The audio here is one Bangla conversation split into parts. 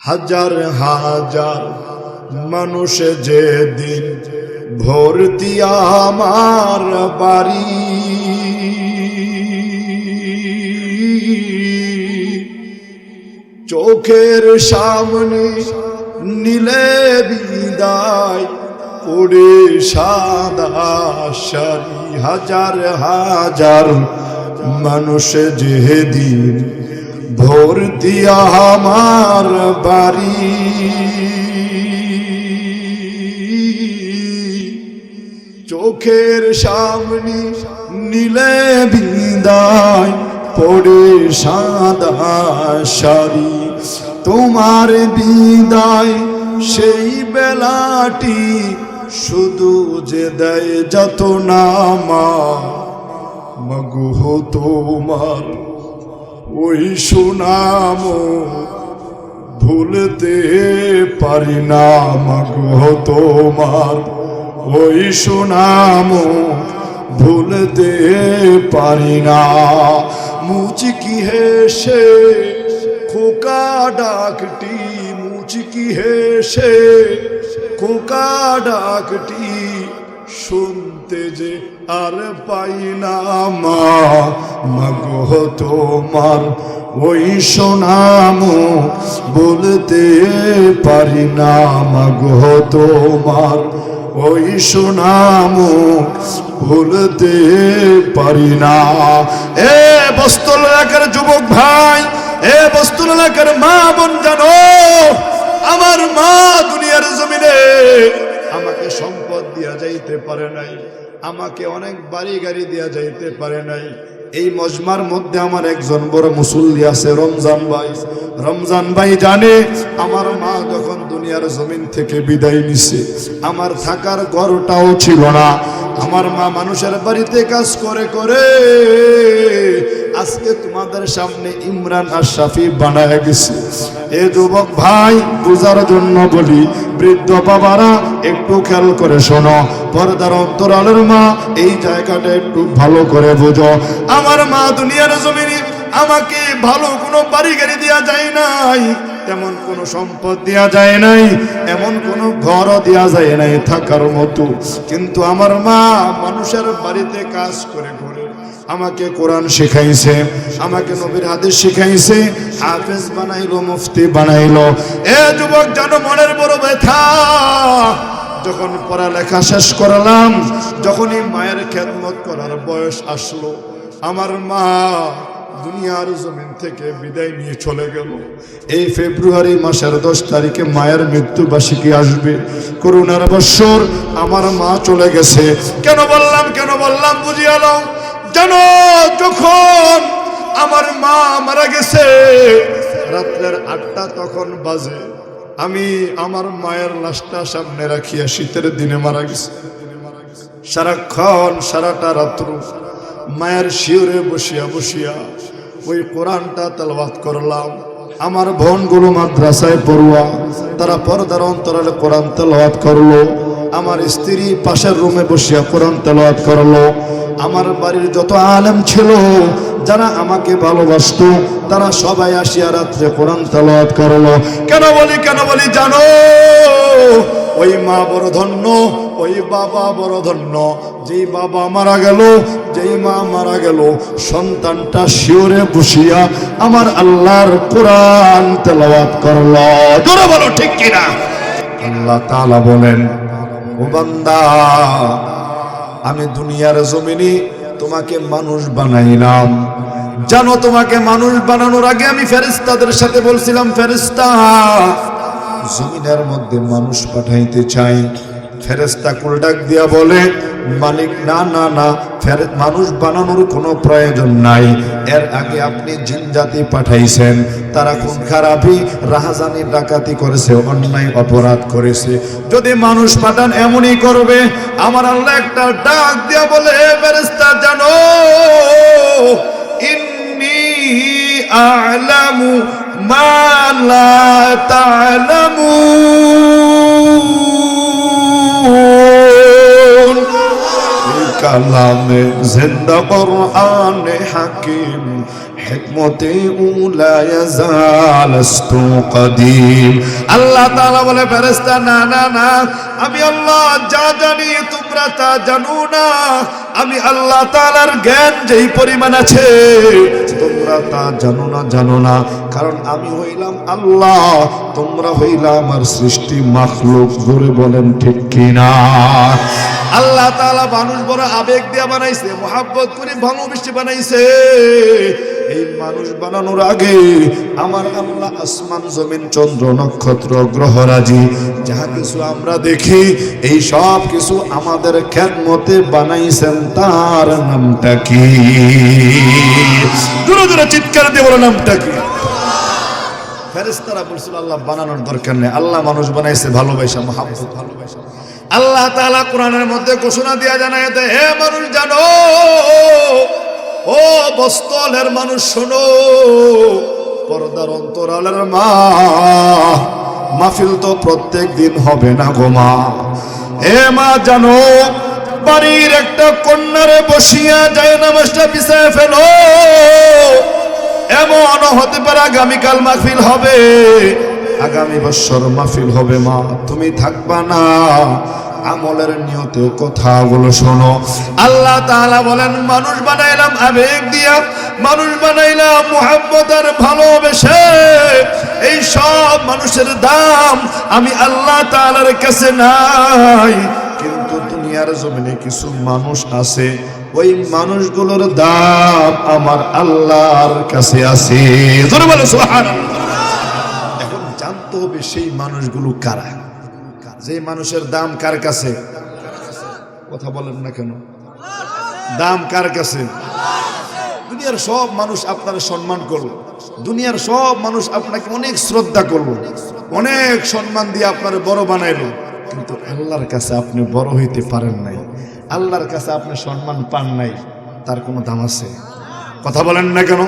হাজার হাজার মানুষ যেদিন ভর্তি আমার বাড়ি, চোখের সামনে নিলে বিদায় পড়ে সাদা শাড়ি। হাজার হাজার মানুষ যেদিন ভর্তি আমার বাড়ি, চোখের সামনে নিলে বিদায় পড়ে সাদা শাড়ি। তোমার বিদায় সেই বেলাটি শুধু যে দেয় যত নামা, মগো তোমার ওই সুনাম ভুলতে পারি না, মগো তোমার ওই সুনাম ভুলতে পারি না। মুচকি হেসে খোকা ডাকটি, মুচকি হেসে খোকা ডাকটি শুনতে যে আর পাই না, মা মগো তোমার ওই সুনাম বলতে পারি না, মগো তোমার ওই সুনাম ভুলতে পারি না। এ বস্তুল এলাকার যুবক ভাই, এ বস্তুল এলাকার মা বোন, জানো আমার মা দুনিয়ার জমিনে আমাকে সম্পদ দিয়া যাইতে পারে নাই, আমাকে অনেক বাড়ি গাড়ি দিয়া যাইতে পারে নাই। এই মজমার মধ্যে আমার একজন বড় মুসল্লি আছে, রমজান ভাই। রমজান ভাই জানে আমার মা যখন দুনিয়ার জমিন থেকে বিদায় নিছে, আমার থাকার ঘরটাও ছিল না। আমার মা মানুষের বাড়িতে কাজ করে করে আজকে তোমাদের সামনে ইমরান আশরাফি বানায় গেছে। এ যুবক ভাই বুঝার জন্য বলি, বৃদ্ধ বাবারা একটু খেয়াল করে শোনো, পর্দার অন্তরালের মা এই জায়গাটা একটু ভালো করে বুঝো। আমার মা দুনিয়ার জমিনে আমাকে ভালো কোনো বাড়ি গাড়ি দেওয়া যায় নাই, তেমন কোনো সম্পদ দেওয়া যায় নাই, এমন কোনো ঘরও দেওয়া যায় নাই থাকার মতো। কিন্তু আমার মা মানুষের বাড়িতে কাজ করে করে আমাকে কোরআন শিখাইছে, আমাকে নবীর হাদিস শিখাইছে, হাফেজ বানাইলো, মুফতি বানাইলো। এ যুবক জানো মনের বড় ব্যথা, যখন পড়ালেখা শেষ করলাম, যখনই মায়ের খেদমত করার বয়স আসলো, আমার মা দুনিয়ার জমিন থেকে বিদায় নিয়ে চলে গেল। এই ফেব্রুয়ারি মাসের 10 তারিখে মায়ের মৃত্যুবার্ষিকী আসবে, করোনার বৎসর আমার মা চলে গেছে। কেন বললাম বুঝিয়ে নাও। জানো যখন আমার মা মারা গেছে, রাত্রের 8টা তখন বাজে, আমি আমার মায়ের লাশটা সামনে রাখিয়া, শীতের দিনে মারা গেছে, সারাক্ষণ সারাটা রাত্র মায়ের শিওরে বসিয়া বসিয়া ওই কোরআনটা তেলাওয়াত করলাম। আমার বোনগুলো মাদ্রাসায় পড়ুয়া, তারা পর্দার অন্তরালে কোরআন তেলাওয়াত করলো। আমার স্ত্রী পাশের রুমে বসিয়া কোরআন তেলাওয়াত করলো। আমার বাড়ির যত আলেম ছিল, যারা আমাকে ভালোবাসতো, তারা সবাই আসিয়া রাত্রে কোরআন তেলাওয়াত করলো। কেন বলি জানো, ওই মা বড় ধন্য, ওই বাবা বড় ধন্য। যেই বাবা মারা গেল, যেই মা মারা গেল, সন্তানটা শিওরে বসিয়া আমার আল্লাহর কোরআন তেলাওয়াত করলো। জোরে বলো ঠিক কিনা? আল্লাহ তাআলা বলেন, ও বান্দা, আমি দুনিয়ার জমিনে তোমাকে মানুষ বানাইলাম। জানো তোমাকে মানুষ বানানোর আগে আমি ফেরেশতাদের সাথে বলছিলাম, ফেরেশতা জমিনের মধ্যে মানুষ পাঠাইতে চাই। ফেরেশতা কুল ডাক দিয়া বলে, মালিক না না না, মানুষ বানানোর কোনো প্রয়োজন নাই। এর আগে আপনি জিন জাতি পাঠাইছেন, তারা খুন খারাপি, রাহাজানি, ডাকাতি করেছে, অন্যায় অপরাধ করেছে। যদি মানুষ পাঠান এমনই করবে। আমার আল্লাহ একটা ডাক দিয়া বলে, ফেরেশতা জানো, ইন্নী আ'লামু মা লা তা'লামুন। কালামে জিন্দা কোরআনে হাকিম হিকমতে উলা ইয়াজালাস্তু কদিম। আল্লাহ তাআলা বলে ফেরেশতা না না না, আমি আল্লাহ যা জানি তোমরা তা জানো না। আমি আল্লাহ তাআলার জ্ঞান যেই পরিমাণ আছে তোমরা তা জানো না, কারণ আমি হইলাম আল্লাহ, তোমরা হইলা আমার সৃষ্টি মাখলুক। জোরে বলেন ঠিক কিনা? আল্লাহ তাআলা মানুষ বড় আবেগ দিয়ে বানাইছে, মোহাব্বত করে ভালোবেসে বানাইছে। এই মানুষ বানানোর আগে আমার আল্লাহ আসমান জমিন চন্দ্র নক্ষত্র গ্রহরাজি যাহা কিছু আমরা দেখি এই সব কিছু আমাদের খেদমতে বানাইছেন। তার নামটা কি? জোরে জোরে চিৎকার দিয়ে বলো, নামটা কি? ফেরেশতারা বলছিল আল্লাহ বানানোর দরকার নেই, আল্লাহ মানুষ বানাইছে ভালোবাসা, মোহাব্বত, ভালোবাসা। আল্লাহ তাআলা কোরআনের মধ্যে ঘোষণা দিয়া জানায় দেয়, হে মানুষ জানো, ও বস্তলের মানুষ শোনো, পর্দার অন্তরালের মা, মাহফিল তো প্রত্যেক দিন হবে না গো মা। হে মা জানো, বাড়ির একটা কন্যারে বসিয়া যায় নামাজটা পিছায় ফেলো, এমন হতে পারে আগামীকাল মাহফিল হবে, আগামী বছর মাহফিল হবে, মা তুমি থাকবা না। আমলের নিয়তে কথাগুলো শোনো। আল্লাহ তাআলা বলেন মানুষ বানাইলাম আবেগ দিয়া, মানুষ বানাইলাম মুহাব্বত আর ভালোবেসে। এই সব মানুষের দাম আমি আল্লাহ তাআলার কাছে নাই, কিন্তু দুনিয়ার জমিনে কিছু মানুষ আছে, ওই মানুষগুলোর দাম আমার আল্লাহর কাছে আছে। জোরে বলো সুবহানাল্লাহ। এখন জানতে হবে সেই মানুষগুলো কারা, যে মানুষের দাম কার কাছে। কথা বলেন না কেন? দাম কার কাছে? দুনিয়ার সব মানুষ আপনার সম্মান করলো, দুনিয়ার সব মানুষ আপনাকে অনেক শ্রদ্ধা করলো, অনেক সম্মান দিয়ে আপনার বড় বানাইলো, কিন্তু আল্লাহর কাছে আপনি বড় হইতে পারেন নাই, আল্লাহর কাছে আপনি সম্মান পান নাই। তার কোনো দাম আছে? কথা বলেন না কেন?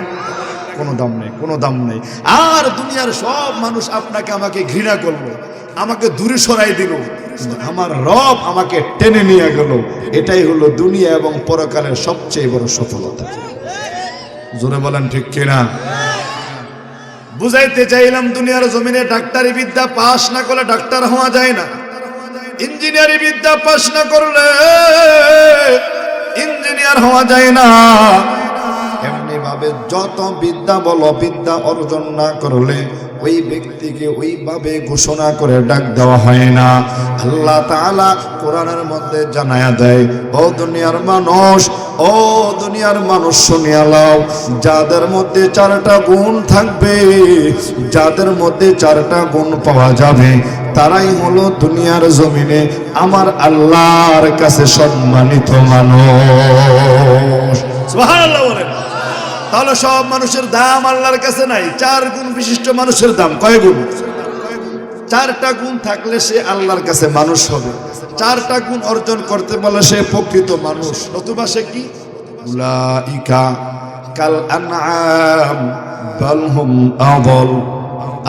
কোনো দাম নেই, কোনো দাম নেই। আর দুনিয়ার সব মানুষ আপনাকে আমাকে ঘৃণা করলো, আমাকে দূরে সরাই দিল, কিন্তু আমার রব আমাকে টেনে নিয়ে গেল। এটাই হলো দুনিয়া এবং পরকালের সবচেয়ে বড় সফলতা। জোরে বলেন ঠিক কিনা? বুঝাইতে চাইলাম দুনিয়ার জমিনে ডাক্তারি বিদ্যা পাশ না করলে ডাক্তার হওয়া যায় না, ইঞ্জিনিয়ারিং বিদ্যা পাশ না করলে ইঞ্জিনিয়ার হওয়া যায় না। এমনি ভাবে যত বিদ্যা বলো, বিদ্যা অর্জন না করলে ওই ব্যক্তিকে ওইভাবে ঘোষণা করে ডাক দেওয়া হয় না। আল্লাহ তাআলা কোরআনের মধ্যে জানায়া দেয়, ও দুনিয়ার মানুষ, ও দুনিয়ার মানুষ শুনিয়া লও, যাদের মধ্যে চারটা গুণ থাকবে, যাদের মধ্যে চারটা গুণ পাওয়া যাবে, তারাই হলো দুনিয়ার জমিনে আমার আল্লাহর কাছে সম্মানিত মানুষ। সুবহানাল্লাহ বলেন। তাহলে সব মানুষের দাম আল্লাহর কাছে নাই। 4 গুণ বিশিষ্ট মানুষের দাম কয় গুণ? 4টা গুণ থাকলে সে আল্লাহর কাছে মানুষ হবে। 4টা গুণ অর্জন করতে বলে সে প্রকৃত মানুষ, নতুবা সে কি? উলাইকা কাল আনআম বাল হুম আযাল।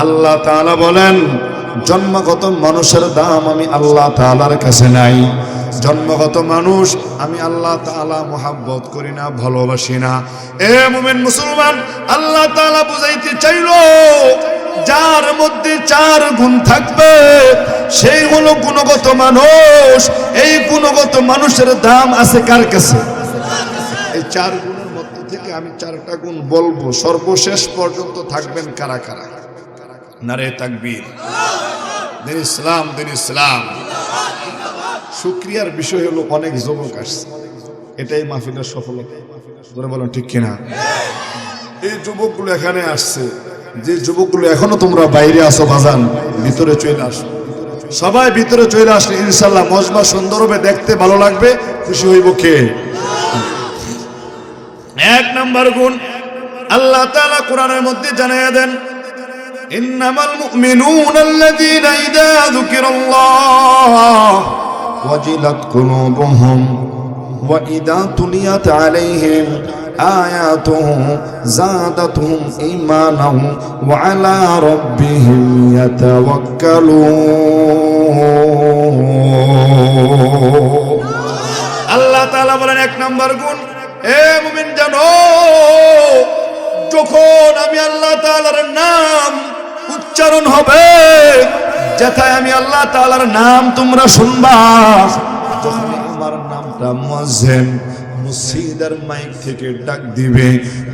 আল্লাহ তাআলা বলেন জন্মগত মানুষের দাম আমি আল্লাহ তাআলার কাছে নাই। জন্মগত মানুষ আমি আল্লাহ তাআলা মোহাব্বত করি না, ভালোবাসি না। এ মুমিন মুসলমান, আল্লাহ তাআলা বুঝাইতে চাইল যার মধ্যে 4 গুণ থাকবে সেই হলো গুণগত মানুষ। এই গুণগত মানুষের দাম আছে কার কাছে? এই 4 গুণের মধ্যে থেকে আমি 4টা গুণ বলবো, সর্বশেষ পর্যন্ত থাকবেন কারা কারা? নারে তাকবীর, দিন ইসলাম, দিন ইসলাম। শুকরিয়ার বিষয় হলো অনেক যুবক আসছে, এটাই মাহফিলের সফলতা। ধরে বলেন ঠিক কিনা? এই যুবকগুলো এখানে আসছে, যে যুবকগুলো এখনো তোমরা বাইরে আসো বাজান, ভিতরে চলে আসো। সবাই ভিতরে চলে আসলে ইনশাল্লাহ মজমা সুন্দর হবে, দেখতে ভালো লাগবে, খুশি হইব কে? 1 নাম্বার গুণ আল্লাহ তাআলা কোরআনের মধ্যে জানাইয়া দেন, ইন্নামাল মুমিনুনা আল্লাযীনা ইযা যুকিরাল্লাহ ওয়াজিলাত কুলুবুহুম ওয়া ইযা তুলিয়াত আলাইহিম আয়াতুহু যাদাতুহুম ঈমানান ওয়া আলা রাব্বিহিম ইয়াতাওয়াক্কালুন। আল্লাহ তাআলা বলেন 1 নাম্বার গুণ, এ মুমিন জানো, যখন আমি আল্লাহ তাআলার নাম উচ্চারণ হবে, যেথায় আমি আল্লাহ তাআলার নাম তোমরা শুনবা, যখন আমার নামটা মুয়াজ্জিন মসজিদের মাইক থেকে ডাক দিবে,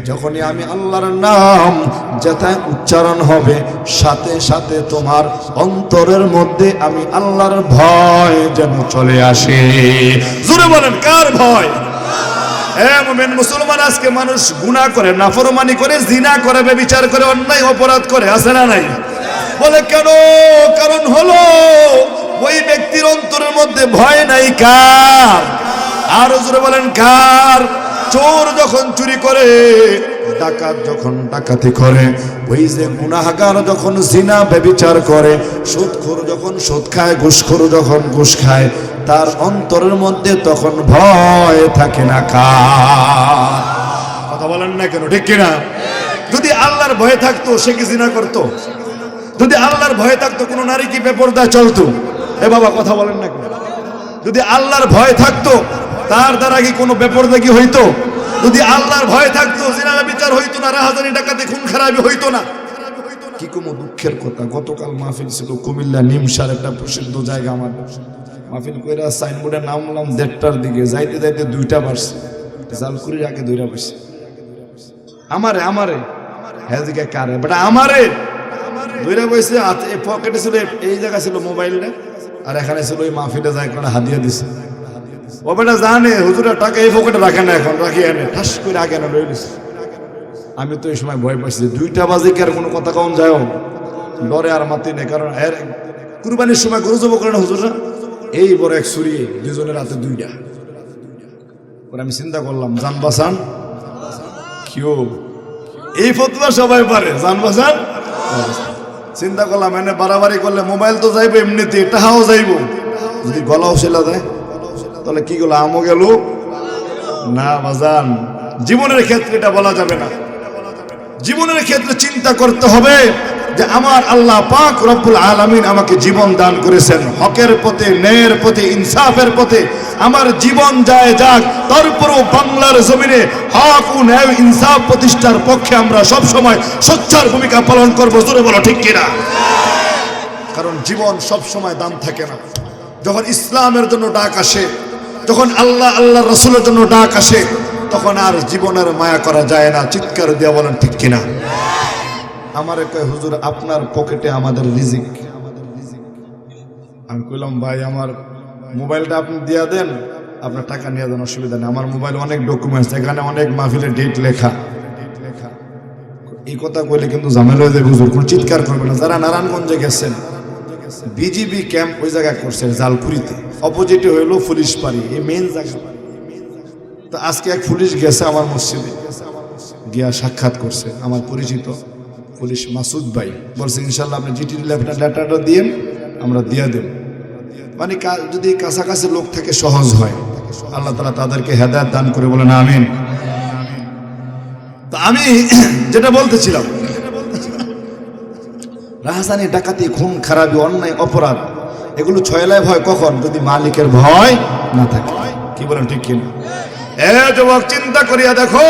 যখনই আমি আল্লাহর নাম যেথায় উচ্চারণ হবে, সাথে সাথে তোমার অন্তরের মধ্যে আমি আল্লাহর ভয় যেন চলে আসে। জোরে বলেন, কার ভয়? মুমিন মুসলমান, আজকে মানুষ গুনাহ করে, নাফরমানি করে, জিনা করে, ব্যভিচার করে, অন্যায় অপরাধ করে, আছে না নাই? বলে কেন? কারণ হলো ওই ব্যক্তির অন্তরের মধ্যে ভয় নাই। কার? আর জোরে বলেন, কার? চোর যখন চুরি করে, ডাকাত যখন ডাকাতি করে, ওই যে গুনাহগার যখন জিনা ব্যভিচার করে, সুদখোর যখন সুদ খায়, ঘুষখোর যখন ঘুষ খায়, তার অন্তরের মধ্যে তখন ভয় থাকে না। কার? কথা বলেন না কেন? ঠিক কিনা? যদি আল্লাহর ভয় থাকতো সে কি জিনা করতো? যদি আল্লাহর ভয় থাকতো কোনো নারী কি বেপরদা চলতো? এ বাবা, কথা বলেন না কেন? যদি আল্লাহর ভয় থাকতো তার দ্বারা কি কোনো বেপরদাগি হইতো? যদি আল্লাহর ভয় থাকতো জিনা ব্যভিচার হইতো না, রাহাজানি ডাকাতি খুন খারাপি হইতো না। কি কোনো দুঃখের কথা, গতকাল মাহফিল ছিল কুমিল্লা নিমসার একটা প্রসিদ্ধ জায়গা। আমার মাহফিল কইরা সাইনবোর্ডে নামলাম 1:30টার দিকে, যাইতে যাইতে 2টা বাজছে। জালকুড়ির আগে 2টা বাজছে। আমারে হ্যাঁ দিকে কারে বেটা, আমারে 2টা বসে পকেটে ছিল, এই জায়গা ছিল মোবাইলটা, আর এখানে ছিল ওই মাহফিলে যায় করে হাদিয়া দিছে। ও বেটা জানে হুজুরের টাকা এই পকেটে রাখে না, এখন রাখি এনে ঠাস করে আগে না রয়ে দিছে। আমি তো এই সময় ভয় পাইছি, 2টা বাজে কি আর কোনো কথা কম যায়? ডরে আর মাতি নেই, কারণ এর কুরবানির সময় গরু জব করে না হুজুররা, এই বড় এক ছুরি, দুজনের হাতে 2টা। আমি চিন্তা করলাম, জান বাঁচান কিও, এই ফতোয়া সবাই পারে, জান বাঁচান। চিন্তা করলাম এনে বাড়াবাড়ি করলে মোবাইল তো যাইবো, এমনিতে টাহাও যাইবো, যদি গলাও সেলা দেয় তাহলে কি গেল, আমও গেল না। বাজান, জীবনের ক্ষেত্রে এটা বলা যাবে না। জীবনের ক্ষেত্রে চিন্তা করতে হবে যে আমার আল্লাহ পাক রব্বুল আলামিন আমাকে জীবন দান করেছেন হকের পথে, ন্যায়ের পথে, ইনসাফের পথে। আমার জীবন যায় যাক, তারপরেও বাংলার জমিনে হক ও ন্যায় ইনসাফ প্রতিষ্ঠার পক্ষে আমরা সব সময় সোচ্চার ভূমিকা পালন করব। জোরে বলো ঠিক কিনা? কারণ জীবন সব সময় দাম থাকে না। যখন ইসলামের জন্য ডাক আসে, যখন আল্লাহ রাসূলের জন্য ডাক আসে, তখন আর জীবনের মায়া করা যায় না। চিৎকার দিয়ে বলেন ঠিক কিনা? আমারে কয় হুজুর আপনার পকেটে আমাদের রিজিক। আমি কইলাম ভাই আমার মোবাইলটা আপনি দিয়া দেন, আপনার টাকা নিয়ে দেন, অসুবিধা নেই। আমার মোবাইলে অনেক ডকুমেন্টস, এখানে অনেক মাহফিলের ডেট লেখা। এই কথা কইলে কিন্তু ঝামেলা হয়ে যায় হুজুর, কোন চিৎকার করবে না। যারা নারায়ণগঞ্জে গেছেন, বিজিবি ক্যাম্প ওই জায়গায় করছে জালকুড়িতে, অপোজিটে হইলো পুলিশ পাড়ি, এই মেইন জায়গা। তো আজকে এক পুলিশ গেছে আমার মসজিদে, গিয়া সাক্ষাৎ করছে আমার পরিচিত পুলিশ মাসুদ ভাই। বলছে ইনশাল্লাহ আপনি জিটি লেটারটা দিয়েন, আমরা দিয়ে দেব। মানে যদি কাছাকাছি লোক থেকে সহজ হয়, আল্লাহ তাআলা তাদেরকে হেদায়েত দান করে, বলেন আমিন। তো আমি যেটা বলতেছিলাম, রাহাজানি ডাকাতি খুন খারাপি অন্যায় অপরাধ এগুলো ছয়লায় ভয় কখন? যদি মালিকের ভয় না থাকে। কি বলেন ঠিক কিনা? যুবক চিন্তা করিয়া দেখো,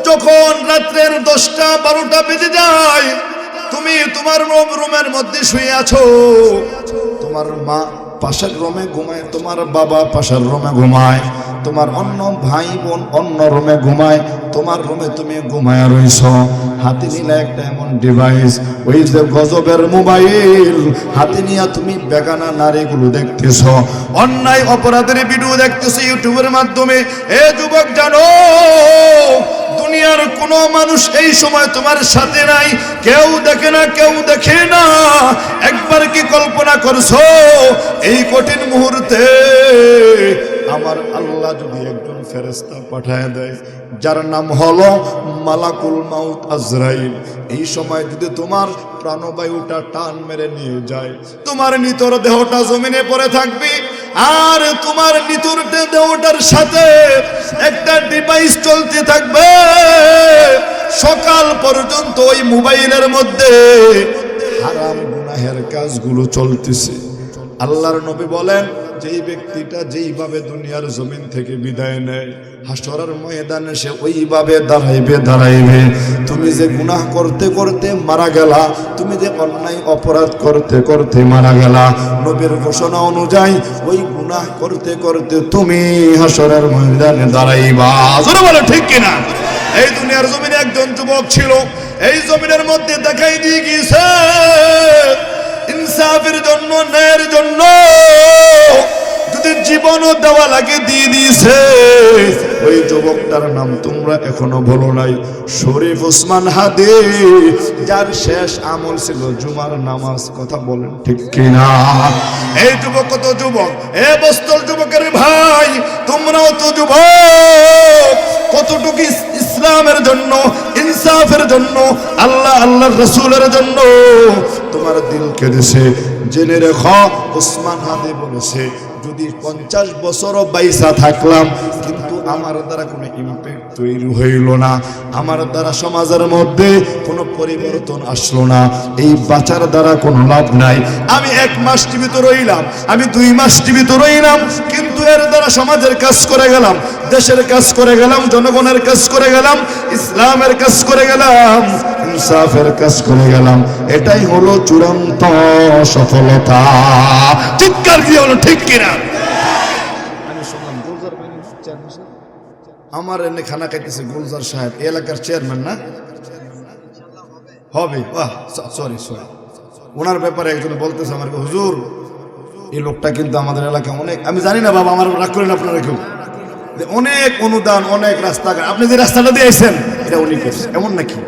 যখন রাত্রের 10টা 12টা বেজে যায়, তুমি তোমার রুমের মধ্যে শুয়ে আছো, তোমার মা পাশের রুমে ঘুমায়, তোমার বাবা পাশের রুমে ঘুমায়, তোমার অন্য ভাই বোন অন্য রুমে ঘুমায়, তোমার রুমে তুমি ঘুমায় রইছ। হাতে নিলে একটা এমন ডিভাইস, ওই যে গজবের মোবাইল, হাতে নিয়ে তুমি বেগানা নারীগুলো দেখতেছ, অন্যায় অপরাধের ভিডিও দেখতেছ ইউটিউবের মাধ্যমে। এ যুবক জানো, দুনিয়ার কোন মানুষ এই সময় তোমার সাথে নাই, কেউ দেখে না, কেউ দেখে না। একবার কি কল্পনা করছো এই কঠিন মুহূর্তে আমার আল্লাহ যদি একজন ফেরেশতা পাঠায় দেয়, যার নাম হলো মালাকুল মাউত আজরাইল, এই সময় যদি তোমার প্রাণবায়ুটা টান মেরে নিয়ে যায়, তোমার নিতর দেহটা জমিনে পড়ে থাকবে, আর তোমার নিতর দেহটার সাথে একটা ডিভাইস চলতে থাকবে সকাল পর্যন্ত। ওই মোবাইলের মধ্যে হারাম গুনাহের কাজগুলো চলতেছে, আল্লাহর নবী বলেন, যেই ব্যক্তিটা যেইভাবে দুনিয়ার জমিন থেকে বিদায় নেয়, হাসরের ময়দানে সে ওইভাবে দাঁড়াইবে। তুমি যে গুনাহ করতে করতে মারা গেলা, তুমি যে অন্যায় অপরাধ করতে করতে মারা গেলা, নবীর ঘোষণা অনুযায়ী ওই গুনাহ করতে করতে তুমি হাসরের ময়দানে দাঁড়াইবা। জোরে বলো ঠিক কিনা? এই দুনিয়ার জমিনে একজন যুবক ছিল, এই জমিনের মধ্যে দেখাই দিয়ে গিয়েছে ইনসাফের জন্য, ন্যায়ের জন্য যদি জীবনও দেওয়া লাগে দিয়ে দিয়েছে। ওই যুবকটার নাম তোমরা এখনো বলো নাই, শরীফ ওসমান হাদি, যার শেষ আমল ছিল জুমার নামাজ। কথা বলেন ঠিক কিনা? এই যুবক কত যুবক, এ বস্তল যুবকের ভাই, তোমরাও তো যুবক, কতটুকু ইসলামের জন্য, ইনসাফের জন্য, আল্লাহর রাসূলের জন্য তোমার দিল কেঁদেছে। জেনে রেখো, ওসমান হাদি বলেছে, যদি 50 বছরও বাইসা থাকলাম কিন্তু আমার দ্বারা কোনো ইম্প্যাক্ট তৈরি হইল না, আমার দ্বারা সমাজের মধ্যে কোনো পরিবর্তন আসলো না, এই বাঁচার দ্বারা কোনো লাভ নাই। আমি 1 মাস জীবিত রইলাম, আমি 2 মাস জীবিত রইলাম, কিন্তু এর দ্বারা সমাজের কাজ করে গেলাম, দেশের কাজ করে গেলাম, জনগণের কাজ করে গেলাম, ইসলামের কাজ করে গেলাম, ইনসাফের কাজ করে গেলাম, এটাই হলো চূড়ান্ত সফলতা। চিৎকার দিয়ে হলো ঠিক কিনা? আমি শুনলাম গুলজার আমার এনে খানা খাইতেছে গুলজার সাহেব, এলাকার চেয়ারম্যান না হবে? সরি, ওনার ব্যাপারে একজন বলতেছে আমার, হুজুর এই লোকটা কিন্তু আমাদের এলাকা অনেক, আমি জানি না বাবা, আমার রাগ করেন আপনারা কেউ, অনেক অনুদান, অনেক রাস্তাঘাট, আপনি যে রাস্তাটা দিয়েছেন এটা উনি করছে, এমন নাকি?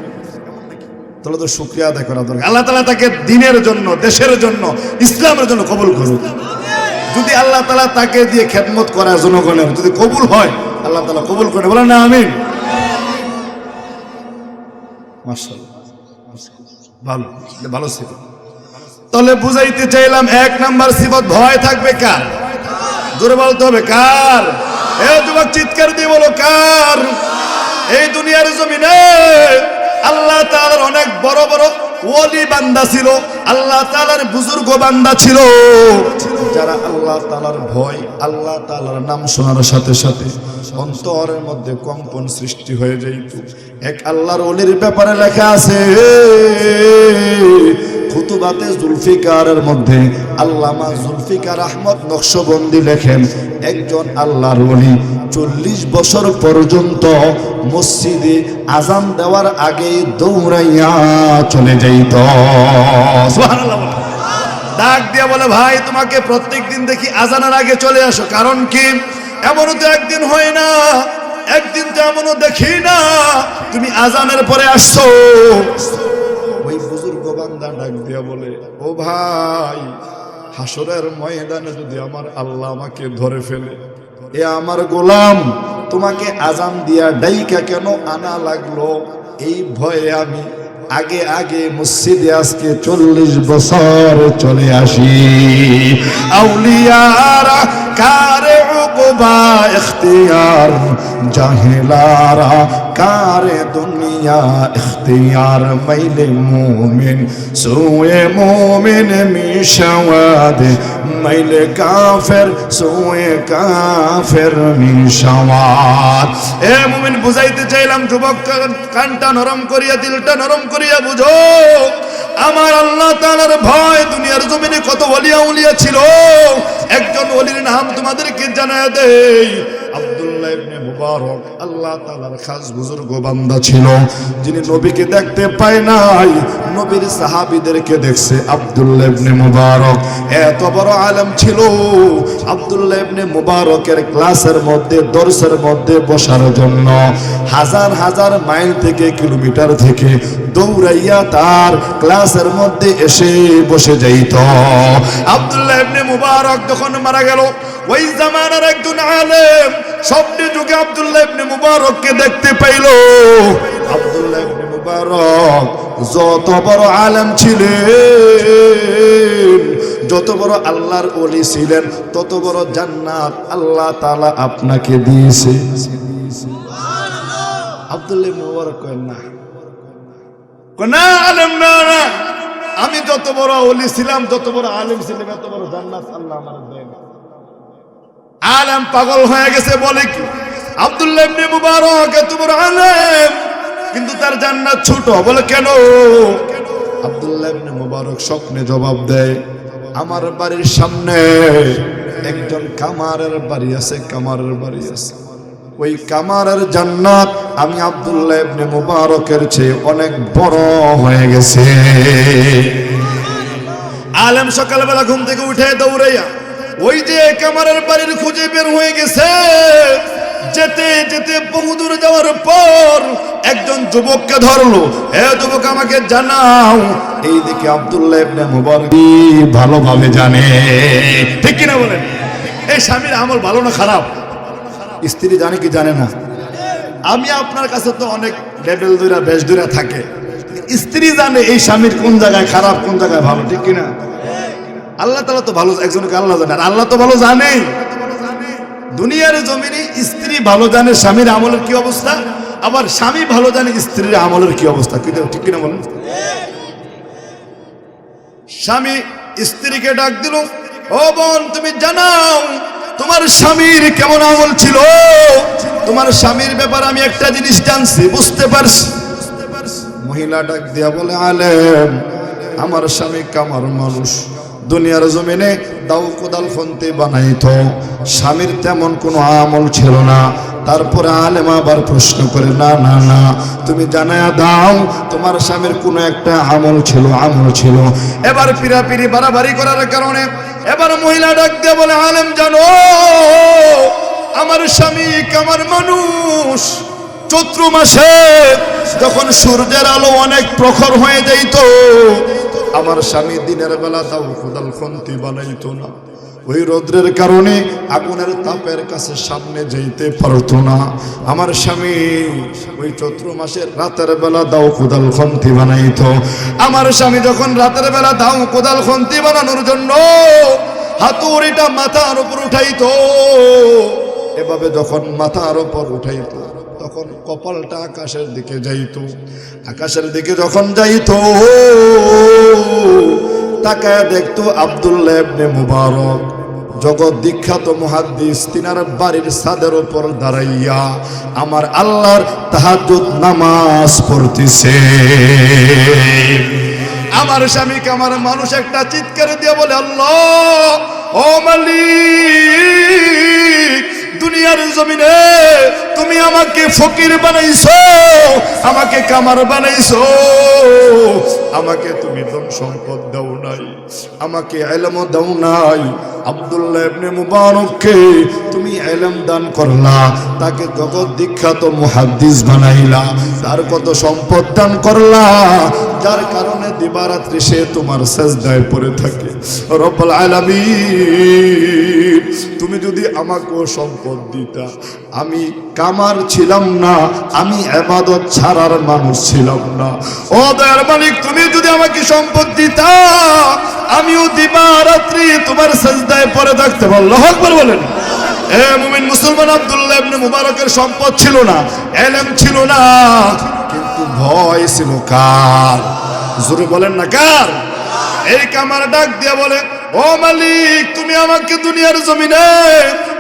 তাহলে তো শুকরিয়া আদায় করা দরকার। আল্লাহ তাআলা তাকে দ্বীনের জন্য, দেশের জন্য, ইসলামের জন্য কবুল করুক। যদি আল্লাহ তাআলা তাকে দিয়ে খেদমত করার জনগণের যদি কবুল হয়, আল্লাহ তাআলা কবুল করে, বলেন না আমিন। মাশাআল্লাহ, ভালো ছিল। তাহলে বুঝাইতে চাইলাম, 1 নাম্বার সিফত ভয় থাকবে কার? জোরে বলতে হবে কার? এই যুবক চিৎকার দিয়ে বলো কার? এই দুনিয়ার জমিনে আল্লাহ তাআলার অনেক বড় বড় ওলি বান্দা ছিল, আল্লাহ তাআলার বুজুর্গ বান্দা ছিল, যারা আল্লাহ তাআলার ভয়, আল্লাহ তাআলার নাম শোনার সাথে সাথে অন্তরের মধ্যে কম্পন সৃষ্টি হয়ে যাইত। এক আল্লাহর ওলির ব্যাপারে লেখা আছে খুতুবাতে জুলফিকারের মধ্যে আল্লামা জুলফিকার আহমদ নকশবন্দি লেখেন, একজন আল্লাহর ওলি 40 বছর পর্যন্ত মসজিদে আজান দেওয়ার আগে দৌড়াইয়া চলে যাইত। সুবহানাল্লাহ। ডাক দিয়া বলে, ভাই তোমাকে প্রত্যেকদিন দেখি আজানের আগে চলে আসো, কারণ কি? এমনও তো একদিন হয় না, একদিন তো এমনও দেখি না তুমি আজানের পরে আসছো। ওই বুজুর্গ বান্দা ডাক দিয়া বলে, ও ভাই, হাসরের ময়দানে যদি আমার আল্লাহ আমাকে ধরে ফেলে, এ আমার গোলাম তোমাকে আজান দিয়া ডাইকা কেন আনা লাগলো? এই ভয়ে আমি আগে আগে মসজিদে আজকে 40 বছর চলে আসি। আউলিয়ারা কারে উকবা ইখতিয়ার, জাহেলারা কারে দুনিয়া ইখতিয়ার, মাইলে মুমিন সুয়ে মুমিন মিশাওয়াদ, মাইলে কাফের সুয়ে কাফের মিশাওয়াদ। এ মুমিন, বুঝাইতে চাইলাম যুবক, কানটা নরম করিয়া, দিলটা নরম করিয়া বুঝো, আমার আল্লাহ তাআলার ভয় দুনিয়ার জমিনে কত ওলি আউলিয়া ছিল। একজন ওলির নাম তোমাদেরকে জানায় দেই, আব্দুল্লাহ ইবনে মুবারক আল্লাহ তাআলার খাস বুজুর্গ বান্দা ছিল, যিনি নবীকে দেখতে পায় নাই, নবীর সাহাবীদেরকে দেখছে। আব্দুল্লাহ ইবনে মুবারক এত বড় আলেম ছিল, আব্দুল্লাহ ইবনে মুবারকের ক্লাসের মধ্যে, দর্সের মধ্যে বসার জন্য হাজার হাজার মাইল থেকে, কিলোমিটার থেকে দৌড়াইয়া তার ক্লাসের মধ্যে এসে বসে যাইত। আব্দুল্লাহ ইবনে মুবারক যখন মারা গেল, ওই জামানার একজন আলেম স্বপ্নে যুগে আব্দুল্লাহ ইবনে মুবারককে দেখতে পাইল। আব্দুল্লাহ ইবনে মুবারক যত বড় আলেম ছিলেন, যত বড় আল্লাহর ওলি ছিলেন, তত বড় জান্নাত আল্লাহ তাআলা আপনাকে দিয়েছে। আব্দুল্লাহ ইবনে মুবারক কয় না, আলেম না, আমি যত বড় ওলি ছিলাম, যত বড় আলেম ছিলাম, এত বড় জান্নাত আল্লাহ আমার দেয় না। আলেম পাগল হয়ে গেছে বলে কি, আব্দুল্লাহ ইবনে মুবারক এত বড় আলেম কিন্তু তার জান্নাত ছোট। বলে কেন? আব্দুল্লাহ ইবনে মুবারক স্বপ্নে জবাব দেয়, আমার বাড়ির সামনে একজন কামারের বাড়ি আছে, কামারের বাড়ি আছে। ওই কামারের জান্নাত আমি আব্দুল্লাহ ইবনে মুবারকের চেয়ে অনেক বড় হয়ে গেছে। আলেম সকালবেলা ঘুম থেকে উঠে দৌড়াইয়া ওই যে কামারের বাড়ির খুঁজে বের হয়ে গেছে। যেতে যেতে বহু দূর যাওয়ার পর একজন যুবককে ধরলো, এ যুবক আমাকে জানাও। এইদিকে আব্দুল্লাহ ইবনে মুবারক ভালোভাবে জানে, ঠিক কিনা বলেন? এই স্বামীর আমল ভালো না খারাপ? স্ত্রী জানে কি জানে না? আমি আপনার কাছে তো অনেক লেভেল ধরে বেশ ধরে থাকে, স্ত্রী জানে এই স্বামীর কোন জায়গায় খারাপ কোন জায়গায় ভালো, ঠিক কিনা? আল্লাহ তাআলা তো ভালো, একজনকে আল্লাহ জানে, আর আল্লাহ তো ভালো জানেই। দুনিয়ার জমিনে স্ত্রী ভালো জানে স্বামীর আমলের কি অবস্থা, আবার স্বামী ভালো জানে স্ত্রীর আমলের কি অবস্থা, ঠিক কিনা বলেন? স্বামী স্ত্রীকে ডাক দিল, ও বোন তুমি জানাও তোমার স্বামীর কেমন আমল ছিল। তোমার স্বামীর ব্যাপারে আমি একটা জিনিস জানছি, বুঝতে পারছি। মহিলা ডাক দিয়া বলে, আলেম আমার স্বামী কামার মানুষ, দুনিয়ার জমিনে দাও কোদাল ফন্তি বানাইতো, স্বামীর তেমন কোনো আমল ছিল না। তারপরে আলেম আবার প্রশ্ন করে, না না না তুমি জানায়া দাও তোমার স্বামীর কোনো একটা আমল ছিল, আমল ছিল। এবার পিরাপিরি বাড়াবাড়ি করার কারণে এবার মহিলা ডাক দিয়ে বলে, আলেম জানো আমার স্বামী কামার মানুষ, চৈত্র মাসে যখন সূর্যের আলো অনেক প্রখর হয়ে যাইত, আমার স্বামী দিনের বেলা দাও কোদাল ফন্তি বানাইতো না। ওই রৌদ্রের কারণে আগুনের তাপের কাছে সামনে যেতে পারতো না। আমার স্বামী ওই চৈত্র মাসের রাতের বেলা দাও কোদাল খন্তি বানাইতো। আমার স্বামী যখন রাতের বেলা দাও কোদাল খন্তি বানানোর জন্য হাতুড়িটা মাথার উপর উঠাইতো, এভাবে যখন মাথার উপর উঠাইতো তখন কপালটা আকাশের দিকে যাইতো। আকাশের দিকে যখন যাইতো তাকায় দেখতো আব্দুল্লাহ ইবনে মুবারক, জগৎ বিখ্যাত মুহাদ্দিস, তিনার বাড়ির ছাদের উপর দাঁড়াইয়া আমার আল্লাহর তাহাজ্জুদ নামাজ পড়তেছে। আমার স্বামীকে আমার মানুষ একটা চিৎকার দিয়ে বলে, আল্লাহ ও মালিক, দুনিয়ার জমিনে তুমি আমাকে ফকির বানাইছো, আমাকে কামার বানাইছো, আমাকে তুমি ধন সম্পদ দাও নাই, আমাকে ইলম দাও নাই। আব্দুল্লাহ ইবনে মুবারককে তুমি ইলম দান করলা, তাকে জগৎ বিখ্যাত মুহাদ্দিস বানাইলা, তার কত সম্পদ দান করলা, যার কারণে দিবারাত্রি সে তোমার সিজদায় পড়ে থাকে। রব্বুল আলামিন তুমি যদি আমাকেও সম্পদ দিতা, আমি কামার ছিলাম না, আমি ইবাদত ছাড়ার মানুষ ছিলাম না। ও দয়ার মালিক তুমি যদি আমাকে সম্পদ দিতা, আমিও দিবারাত্রি তোমার সিজদায় পড়ে থাকতে। আল্লাহু আকবার বলেন। এ মুমিন মুসলমান, আব্দুল্লাহ ইবনে মুবারকের সম্পদ ছিল না, ইলম ছিল না, কিন্তু ভয় ছিল কার? জোরে বলেন না কার? এই কামার ডাক দিয়ে বলে, ও মালিক তুমি আমাকে দুনিয়ার জমিনে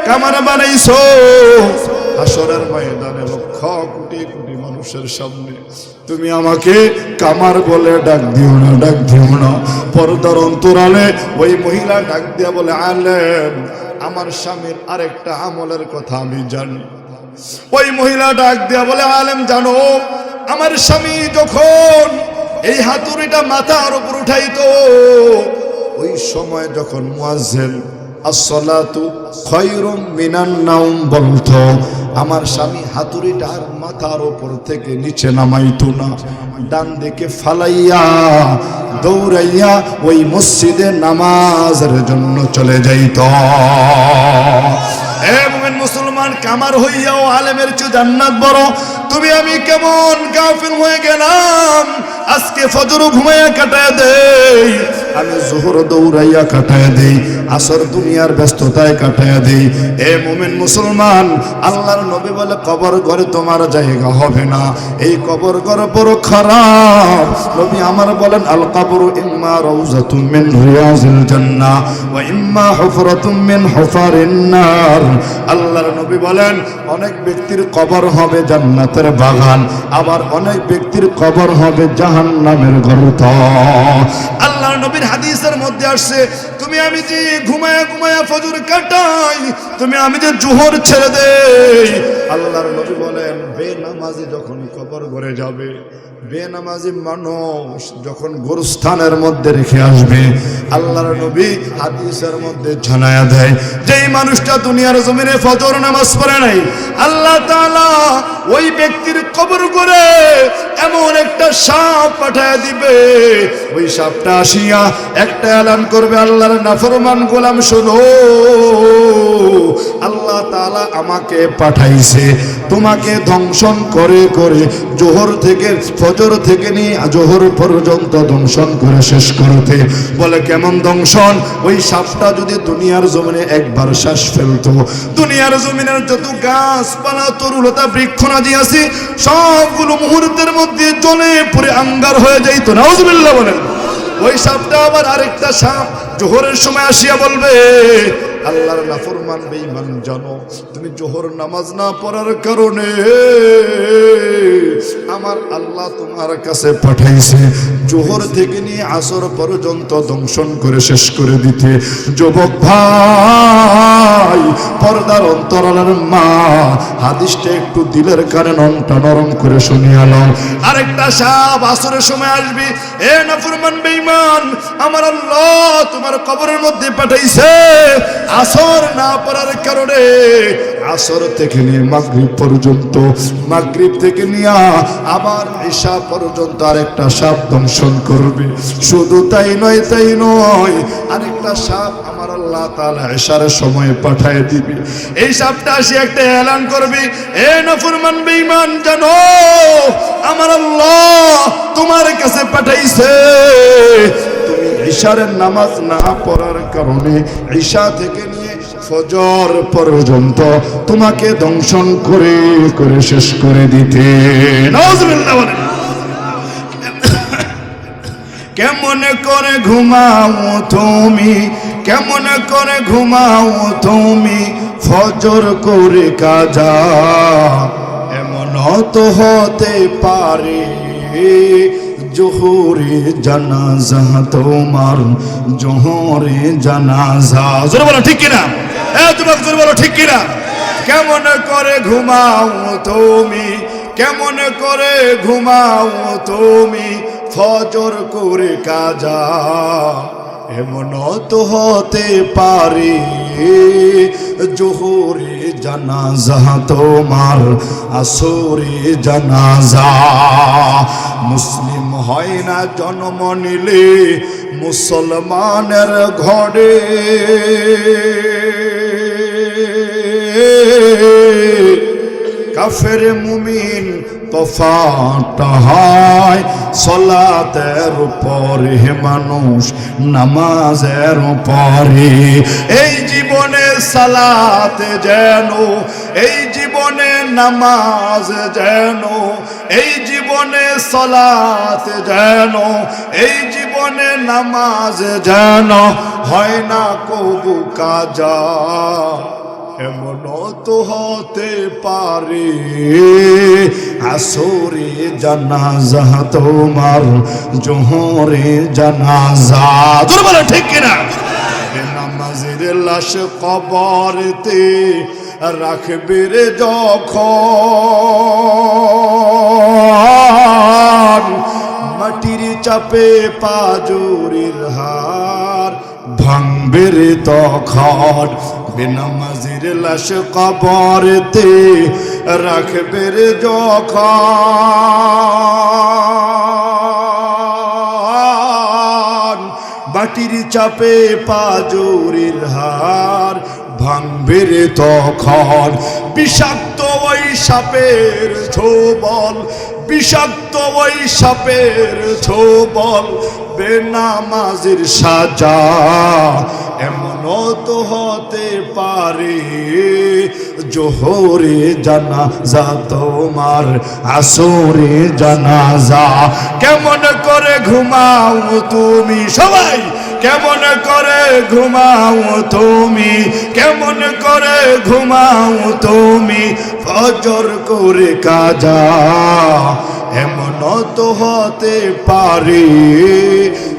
কামার বানাইছো, হাসরের ময়দানে লক্ষ কোটি কোটি মানুষের সামনে তুমি আমাকে কামার বলে ডাক দিও না, ডাক দিও না। পর্দার অন্তরালে ওই মহিলা ডাক দিয়া বলে, আলেম আমার স্বামীর আরেকটা আমলের কথা আমি জানি। ওই মহিলা ডাক দিয়া বলে, আলেম জানো আমার স্বামী যখন এই হাতুড়িটা মাথার উপর উঠাইতো, ওই সময় যখন মুয়াজ্জিন আসসালাতু খায়রুম মিনান নাওম বলতো, আমার স্বামী হাতুড়িটার মাথার উপর থেকে নিচে নামাইতো না, ডান দিকে ফালাইয়া দৌড়াইয়া ওই মসজিদে নামাজের জন্য চলে যাইত। এ মুমিন মুসলমান, কামার হইয়াও আলেমের চেয়ে জান্নাত বড়। তুমি আমি কেমন গাফিল হয়ে গেলাম, আজকে ফজর ঘুমাইয়া কাটায় দেই, আমি জোহর দৌড়াইয়া কাটায় দেই, আসর দুনিয়ার ব্যস্ততায় কাটায় দেই। এ মুমিন মুসলমান, আল্লাহর নবী বলে কবর ঘরে তোমার জায়গা হবে না, এই কবর ঘর বড় খারাপ। নবী আমার বলেন আল কবরু ইম্মা রাউযাতুম মিন রিয়াজিল জান্নাহ ওয়া ইম্মা হুফরাতুম মিন হুফারিন নার। আল্লাহর নবী বলেন অনেক ব্যক্তির কবর হবে জান্নাতের বাগান, আবার অনেক ব্যক্তির কবর হবে জাহান্নামের গর্ত। আল্লাহর নবীর হাদিসের মধ্যে আসছে, তুমি আমি যে ঘুমায়া ঘুমায়া ফজর কাটাই, তুমি আমি যে জোহর ছেড়ে দেই, আল্লাহর নবী বলেন বেনামাজি যখন কবর ঘরে যাবে, বেনামাজি মানুষ যখন গোরস্থানের মধ্যে রেখে আসবে, আল্লাহর নবী হাদিসের মধ্যে জানায়া দেয় যেই মানুষটা দুনিয়ার জমিনে ফজর নামাজ পড়ে নাই, আল্লাহ তাআলা ওই ব্যক্তির কবর ঘরে এমন একটা সাপ পাঠায় দিবে, ওই সাপটা আসিয়া একটা এলান করবে, আল্লাহর নাফরমান গোলাম শোনো, আল্লাহ তাআলা আমাকে পাঠাইছে তোমাকে ধ্বংসন করে করে জোহর থেকে ফজর থেকে নিয়ে জোহর পর্যন্ত ধ্বংসন করে শেষ করতে। বলে কেমন ধ্বংসন? ওই সাপটা যদি দুনিয়ার জমিনে একবার শ্বাস ফেলতো, দুনিয়ার জমিনের যত গাছপালা তরুলতা বৃক্ষরাজি আছে সবগুলো মুহূর্তের মধ্যে জ্বলে পুড়ে আঙ্গার হয়ে যাইত। নাউজুবিল্লাহ বলেন। ওই সাপটা আবার আরেকটা সাপ জোহরের সময় আসিয়া বলবে, আল্লাহর নাফরমান বেঈমান, জানো তুমি জোহর নামাজ না পড়ার কারণে আমার আল্লাহ তোমার কাছে পাঠাইছে জোহর থেকে নিয়ে আসর পর্যন্ত দংশন করে শেষ করে দিতে। যুবক ভাই, পর্দার অন্তরালের মা, হাদিসটা একটু দিলের কানে নমটা নরম করে শুনিয়া নাও। আরেকটা সাপ আসরের সময় আসবে, এ নাফরমান বেঈমান, আমার আল্লাহ তোমার কবরের মধ্যে পাঠাইছে আসর না পড়ার কারণে, আসর থেকে নিয়ে মাগরিব পর্যন্ত, মাগরিব থেকে নিয়ে আবার ঈশা পর্যন্ত আরেকটা সাপ দংশন করবে। শুধু তাই নয়, তাই নয়, আরেকটা সাপ আমার আল্লাহ তাআলা ঈশার সময় পাঠায় দিবে। এই সাপটা আসি একটা এলান করবে, এ নাফরমান বেঈমান, জানো আমার আল্লাহ তোমার কাছে পাঠাইছে তুমি ঈশার নামাজ না পড়ার কারণে ঈশা থেকে নিয়ে ফজর পর্যন্ত তোমাকে দংশন করে করে শেষ করে দিতে। নাউজুবিল্লাহ বলেন। কেমন করে ঘুমাও তুমি, কেমন করে ঘুমাও তুমি ফজর করে কাজা, এমন তো হতে পারে জোহরে জানাজা তোমার, জোহরে জানাজা। জোরে বলো ঠিক কিনা? যুবক জোরে বলো ঠিক কিনা? কেমন করে ঘুমাও তুমি, কেমন করে ঘুমাও তুমি ফজর করে কাজা, এমন তো হতে পারে জোহরে জানাজা তোমার, আসরে জানাজা। মুসলিম হয় না জন্ম নিলে মুসলমানের ঘরে, কাফের মুমিন তফাৎ হয় সালাতের উপরে, মানুষ নামাজের উপরে। এই জীবনে সালাত যেন, এই জীবনে নামাজ যেন, এই জীবনে সালাত যেন, এই জীবনে নামাজ যেন হয় না কবু কাজা, এমন তো হতে পারে আসরে জানাজা তোমার, জোহরে জানাজা। তোর বলে ঠিক কিনা? নামাজের লাশ কবরেতে রাখবে রে যখন, মাটির চাপে পাজরের হার ভাঙবে রে তখন। বেনামাজির লাশ কবরেতে রাখবে রে যখন, মাটির চাপে পাজরের হার ভাঙবে রে তখন। বিষাক্ত ওই সাপের ছোবল, বিষাক্ত ওই সাপের ছোবল বেনামাজির সাজা, এমনও তো হতে পারে জোহরে জানাজা তোমার আসরে জানাজা। কেমন করে ঘুমাও তুমি সবাই, কেমন করে ঘুমাও তুমি, কেমন করে ঘুমাও তুমি ফজর করে কাজা, এমন তো হতে পারে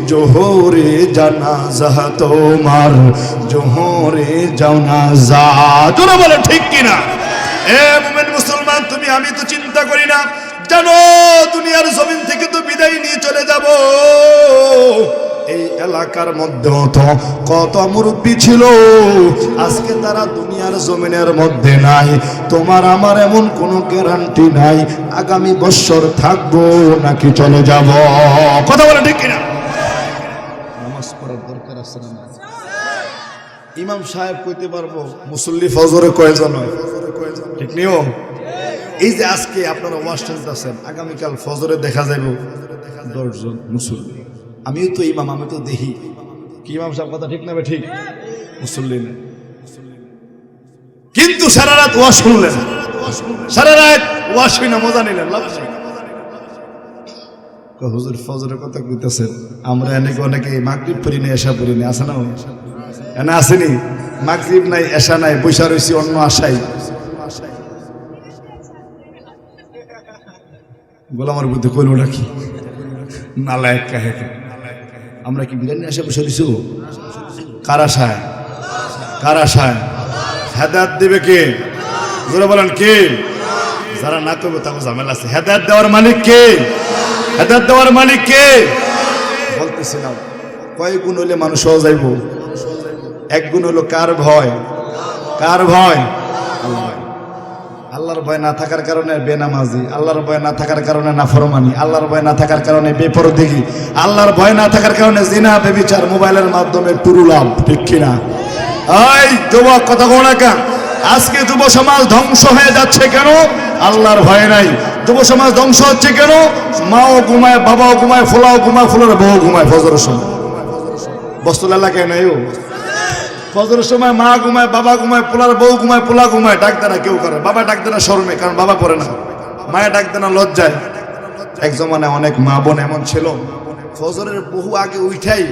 জোহরে জানাজা তোমার জোহরে জানাজা। তোরা বলে ঠিক কিনা? এ মুমিন মুসলমান, তুমি আমি তো চিন্তা করি না, জানো দুনিয়ার জমিন থেকে তো বিদায় নিয়ে চলে যাব। এই এলাকার মধ্যে তো কত মুরব্বী ছিল, আজকে তারা দুনিয়ার জমিনের মধ্যে নাই। তোমার আমার এমন কোনো গ্যারান্টি নাই আগামী বছর থাকবো নাকি চলে যাব। কথা বলে ঠিক কিনা? নামাজ পড়ার দরকার আছে না? ইমাম সাহেব কইতে পারবো মুসল্লি ফজরে কয়জন হয়, ঠিক নিয়ম। এই যে আজকে আপনারা ওয়াজ শুনতেছেন, আগামীকাল ফজরে দেখা যাইব 10 জন মুসল্লি। আমিও তো ইমাম, আমি তো দেখি কি ইমাম সাহেব কথা ঠিক না? ঠিক মুসল্লি না, কিন্তু সারা রাত ওয়াজ শুনলেন, সারা রাত ওয়াজ শুনে মজা নিলেন, লাভ নাই। হুজুর ফজরের কথা কইতেছেন, আমরা অনেকে মাগরিব পড়ি না, এশা পড়ি না, আছে না? এনে আসেনি, মাগরিব নাই এশা নাই, বৈশা রয়েছি অন্য আশাই। গোলামার বুদ্ধি কইল নাকি নালায়েক কাহে? আমরা কি বিরিয়ানি আসে বসে দিছো? কার আশায়? কার আশায়? হেদায়েত দিবে কে? জোরে বলেন কে? যারা না করবে তাকে ঝামেলা আছে। হেদায়েত দেওয়ার মালিক কে? হেদায়েত দেওয়ার মালিক কে? বলতেছিলাম কয় গুণ হইলে মানুষ হওয়া যাইব? এক গুণ হলো কার ভয়? কার ভয়? আল্লাহ। আল্লাহর ভয় না থাকার কারণে বেনামাজি, আল্লাহর ভয় না থাকার কারণে নাফরমানি, আল্লাহর ভয় না থাকার কারণে বেপরদেহি, আল্লাহর ভয় না থাকার কারণে জিনা ব্যভিচার, মোবাইলের মাধ্যমে টুরুলাভ, ঠিক কিনা? এই যুবক কথা কও না কেন? আজকে যুব সমাজ ধ্বংস হয়ে যাচ্ছে কেন? আল্লাহর ভয় নাই। যুব সমাজ ধ্বংস হচ্ছে কেন? মাও ঘুমায়, বাবাও ঘুমায়, ফোলাও ঘুমায়, ফোলার বউ ঘুমায় ফজরের সময়। বস্তুল এলাকায় নাই ও ফজরের সময় মা ঘুমায়, বাবা ঘুমায়, পোলার বউ ঘুমায়, পোলা ঘুমায়, ডাক দেনা কেউ করে। বাবা ডাক দেনা শরমে, কারণ বাবা পড়ে না। মায়া ডাক দেনা লজ্জায়। এক জমানায় অনেক মা বোন এমন ছিল, ফজরের বহু আগে উঠাই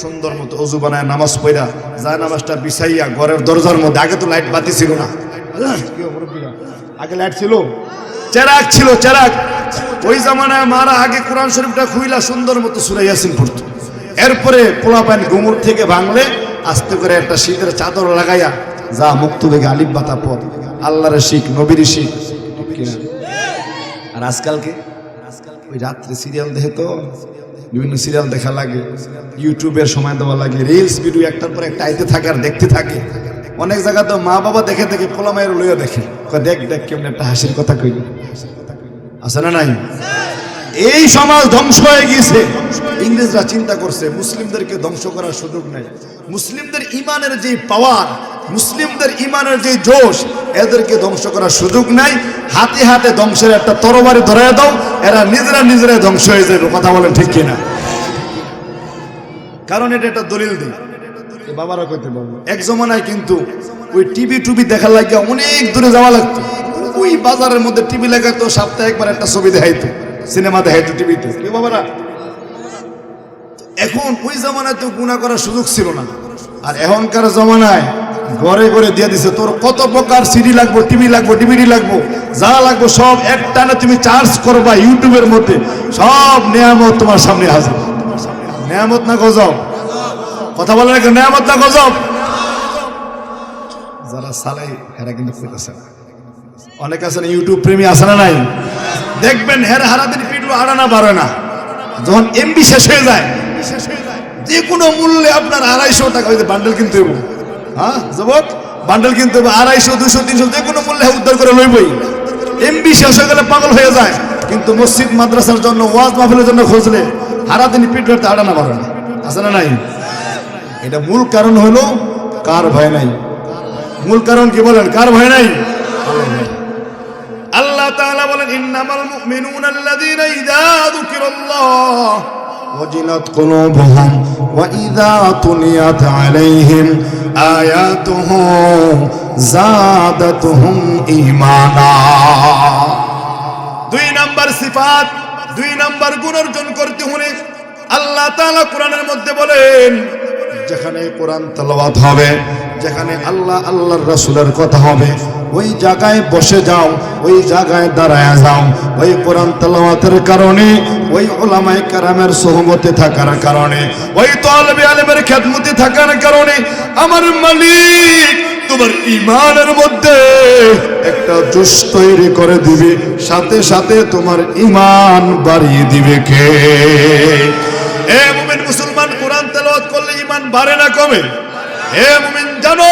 সুন্দর মতো অজু বানায় নামাজ পড়া যায়, নামাজটা বিছাইয়া ঘরের দরজার মধ্যে। আগে তো লাইট বাতি ছিল না, আগে লাইট ছিল, চেরাক ছিল, চেরাক। ওই জামানায় মারা আগে কোরআন শরীফটা খুইলা সুন্দর মতো সূরা ইয়াসিন পড়তো। এরপরে পোলা পান ঘুমুর থেকে ভাঙলে আস্তে করে একটা শীতের চাদর লাগাইয়া যা মুক্ত থেকে আলিফ বাতা পর, আল্লাহর শিখ, নবীর শিখ। আর আজকালকে ওই রাত্রে সিরিয়াল দেখে, তো বিভিন্ন সিরিয়াল দেখা লাগে, ইউটিউবের সময় দেওয়া লাগে, রিলস ভিডিও একটার পর একটা আইতে থাকে আর দেখতে থাকে। অনেক জায়গা তো মা বাবা দেখে দেখে পোলা মায়ের লইয়া দেখে, দেখ দেখ কেমন একটা হাসির কথা কইল, আছে না নাই? এই সমাজ ধ্বংস হয়ে গিয়েছে। ইংরেজরা চিন্তা করছে মুসলিমদেরকে ধ্বংস করার সুযোগ নাই। মুসলিমদের ইমানের যে পাওয়ার, মুসলিমদের ইমানের যে জোশ, এদেরকে ধ্বংস করার সুযোগ নাই। হাতে হাতে ধ্বংসের একটা তরবারি ধরায় দাও, এরা নিজেরাই ধ্বংস হয়ে যাবে। কথা বলেন ঠিক কিনা? কারণ এটা একটা দলিল দিই, বাবারা কইতে পারবো। এক জমানায় কিন্তু ওই টিভি দেখার লাগে অনেক দূরে যাওয়া লাগতো। ওই বাজারের মধ্যে টিভি লাগাতো, সপ্তাহে একবার একটা ছবি দেখাইতো, সিনেমা দেখাইতো টিভিতে, কি বাবারা? এখন ওই জামানায় তো গুনাহ করার সুযোগ ছিল না। আর এখনকার জমানায় ঘরে ঘরে দিয়ে দিছে, তোর কত প্রকার সিডি লাগবো, টিভি লাগবো, ডিভিডি লাগবো, যা লাগবো সব একটানা তুমি চার্জ করবা ইউটিউবের মধ্যে, সব নেয়ামত তোমার সামনে হাজির। নেয়ামত না গজব? কথা বলে রাখো, নেয়ামত না গজব? যারা সালাই এরা কিন্তু কইতেছে না। অনেক আছে না ইউটিউব প্রেমী, আছে না নাই? দেখবেন হেরা হারাদিন পিটলো আড়ানা বাড়ে না, যখন এমবি শেষ হয়ে যায়, যে কোনো মূল্যে আপনার 250 টাকা হইতে বান্ডেল কিনতে হইব। হ্যাঁ যুবক, বান্ডেল কিনতে হবে 250, 200, 300, যে কোনো মূল্যে উদ্ধার করে লইবই। এমবি শেষ হয়ে গেলে পাগল হয়ে যায়, কিন্তু মসজিদ মাদ্রাসার জন্য, ওয়াজ মাহফিলের জন্য খুঁজলে হারাদিন পিটলো আড়ানা বাড়ে না, আছে না নাই? এটা মূল কারণ হলো কার ভয় নাই? মূল কারণ কি বলেন? কার ভয় নাই? আল্লাহ তাআলা বলেন, ইন্নামাল মুমিনুনা আল্লাযীনা ইযা যুকিরাল্লাহ ওয়াজিলাত কুলুবুহুম ওয়া ইযা তুলিয়াত আলাইহিম আয়াতুহু যাদাতুহুম ঈমানা। 2 নাম্বার সিফাত, 2 নাম্বার গুণ অর্জন করতে হলে আল্লাহ তাআলা কোরআনের মধ্যে বলেন, যেখানে কোরআন তেলাওয়াত হবে, যেখানে আল্লাহর রাসূলের কথা হবে, ওই জায়গায় বসে যাও, ওই জায়গায় দাঁড়ায় যাও। ওই কোরআন তেলাওয়াতের কারণে, ওই উলামায়ে কেরামের সোহবতে থাকার কারণে, ওই তালিবে ইলমের খেদমতে থাকার কারণে আমার মালিক তোমার ঈমানের মধ্যে একটা জোশ তৈরি করে দিবে, সাথে সাথে তোমার ঈমান বাড়িয়ে দিবে কে? এ মুমিন মুসলমান, কোরআন তেলাওয়াত করলে ঈমান বাড়ে না কমে? হে মুমিন, জানো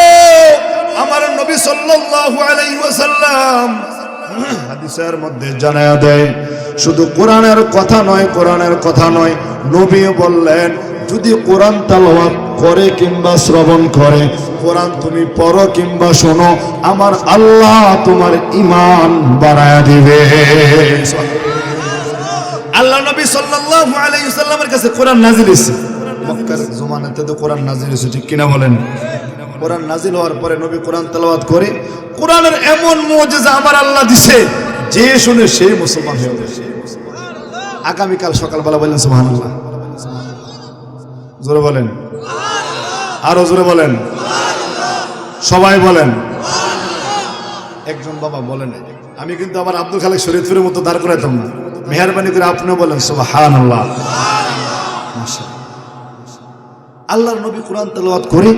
আমার নবী সাল্লাল্লাহু আলাইহি ওয়াসাল্লাম হাদিসের মধ্যে জানায়া দেয়, শুধু কোরআনের কথা নয়, কোরআনের কথা নয়, নবী বললেন যদি কোরআন তেলাওয়াত করে কিংবা শ্রবণ করে, কোরআন তুমি পড়ো কিংবা শোনো, আমার আল্লাহ তোমার ঈমান বাড়ায়া দিবে। আল্লাহ নবী সাল্লাল্লাহু আলাইহি ওয়াসাল্লামের কাছে কোরআন নাযিল হয়েছে, মক্কার জমানাতে তো কোরআন নাযিল হয়েছে, ঠিক কিনা বলেন? কোরআন নাযিল হওয়ার পরে নবী কোরআন তেলাওয়াত করে, কোরআনের এমন মুজিজা আমার আল্লাহ দিছে, যে শুনে সে মুসলমান হয়ে গেছে। আগামীকাল সকালবেলা বলেন সুবহানাল্লাহ, জোরে বলেন, আরো জোরে বলেন, সবাই বলেন। একজন বাবা বলেন, আমি কিন্তু আমার আব্দুল খালেক শরীয়তপুরের মতো দাঁড় করাইতাম না, মেহেরবানি করে আপনিও বলেন সুবহানাল্লাহ। আল্লাহর নবী কোরআন তেলাওয়াত করে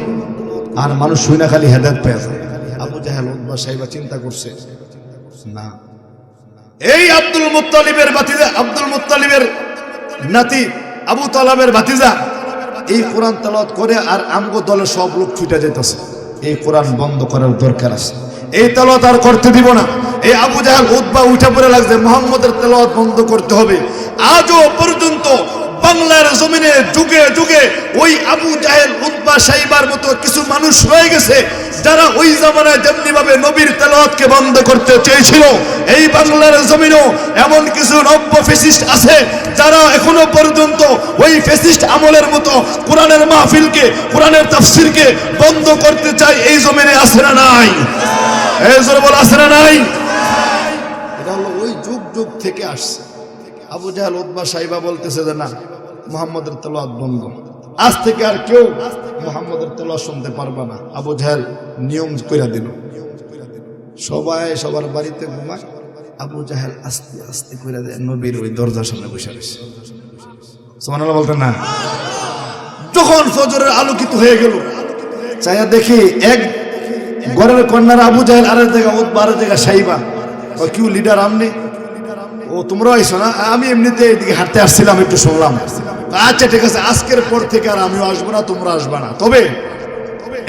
আর মানুষ শুনে খালি হেদায়েত পেয়ে যায়। আবু জাহেল, উতবা, শাইবা চিন্তা করছে না, এই আব্দুল মুত্তালিবের ভাতিজা, আব্দুল মুত্তালিবের নাতি আবু তালেবের ভাতিজা এই কোরআন তেলাওয়াত করে আর আমগো দলের সব লোক ছুটে যেতেছে, এই কোরআন বন্ধ করার দরকার আছে, এই তেলাওয়াত আর করতে দিব না। এই আবু জাহেল, উতবা উঠে পড়ে লাগছে, মুহাম্মদের তেলাওয়াত বন্ধ করতে হবে। আজও পর্যন্ত বাংলার জমিনে যুগে যুগে ওই আবু জাহেল, উতবা, শাইবার মতো কিছু মানুষ রয়ে গেছে, যারা ওই জামানায় যেমনি ভাবে নবীর তেলাওয়াতকে বন্ধ করতে চেয়েছিল, এই বাংলার জমিনেও এমন কিছু নব্য ফ্যাসিস্ট আছে, যারা এখনো পর্যন্ত ওই ফ্যাসিস্ট আমলের মতো কোরআনের মাহফিলকে, কোরআনের তাফসীরকে বন্ধ করতে চায়। এই জমিনে আছে না নাই? এই জোরে বল, আছে না নাই? এটা হলো ওই যুগ যুগ থেকে আসছে। আবু জাহেল, উতবা, শাইবা বলতেছে যে না, মুহাম্মদের তেলাওয়াত বন্ধ, আজ থেকে আর কেউ মুহাম্মদের তেলাওয়াত শুনতে পারবে না। আবু জাহেল নিয়ম কইরা দিল, সবাই সবার বাড়িতে ঘুমায়, আবু জাহেল আস্তে আস্তে কইরা দেয় নবীর ওই দরজার সামনে বসে রয়েছে। সুবহানাল্লাহ বলতেন না? যখন ফজরের আলোকিত হয়ে গেল, চাইয়া দেখি এক ঘরের কন্যার আবু জাহেল, আরেক জায়গা উতবা, আরেক জায়গা শাইবা। কিউ লিডার আমনে? ও তোমরা আইসো না? আমি এমনিতে এদিকে হাঁটতে আসছিলাম, একটু শুনলাম। আচ্ছা ঠিক আছে, আজকের পর থেকে আর আমিও আসবো না, তোমরা আসবা না, তবে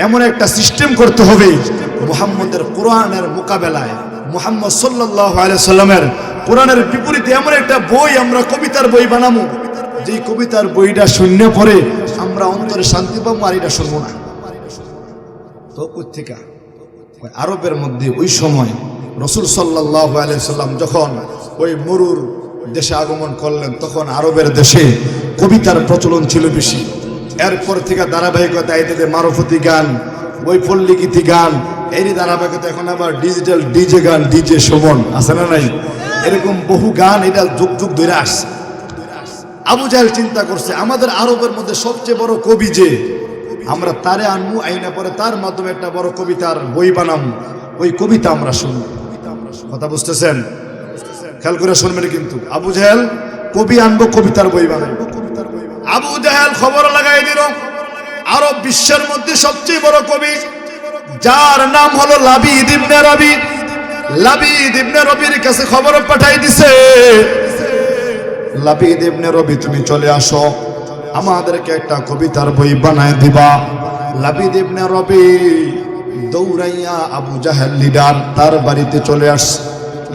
এমন একটা সিস্টেম করতে হবে মুহাম্মদের কোরআনের মোকাবেলায়, মুহাম্মদ সাল্লাল্লাহু আলাইহি সাল্লামের কোরআনের বিপরীতে এমন একটা বই আমরা কবিতার বই বানাবো, যেই কবিতার বইটা শূন্য পড়ে আমরা অন্তরে শান্তি পাবো, আর এটা শুনবো না। তো কোথেকে? আরবের মধ্যে ওই সময় রাসূল সাল্লাল্লাহু আলাইহি সাল্লাম যখন ওই মরুর দেশে আগমন করলেন, তখন আরবের দেশে কবিতার প্রচলন ছিল বেশি। এরপর থেকে ধারাবাহিকতা এটাতে মারফতি গান, ওই পল্লীগীতি গান, এরই ধারাবাহিকতা এখন আবার ডিজিটাল ডিজে গান, ডিজে শোভন আছে না নাই? এরকম বহু গান এটা যুগ যুগ ধরে আসছে। আবু জাহেল চিন্তা করছে, আমাদের আরবের মধ্যে সবচেয়ে বড় কবি যে, আমরা তারে আনবো, আইনা পরে তার মাধ্যমে একটা বড় কবিতার বই বানাবো, ওই কবিতা আমরা শুনবো। কথা বুঝতেছেন? খেয়াল করে শুনবেন কিন্তু। আবু জাহেল কবি আনবো, কবিতার বই বানাবো। আবু জাহেল খবর লাগাই দিল আরব বিশ্বের মধ্যে সবচেয়ে বড় কবি, যার নাম হলো লাবিদ ইবনে রবি। লাবিদ ইবনে রবির কাছে খবর পাঠাই দিছে, লাবিদ ইবনে রবি তুমি চলে আসো, আমাদেরকে একটা কবিতার বই বানায় দিবা। লাবিদ ইবনে রবি দৌড়াইয়া আবু জাহেল লিডার তার বাড়িতে চলে আসছে।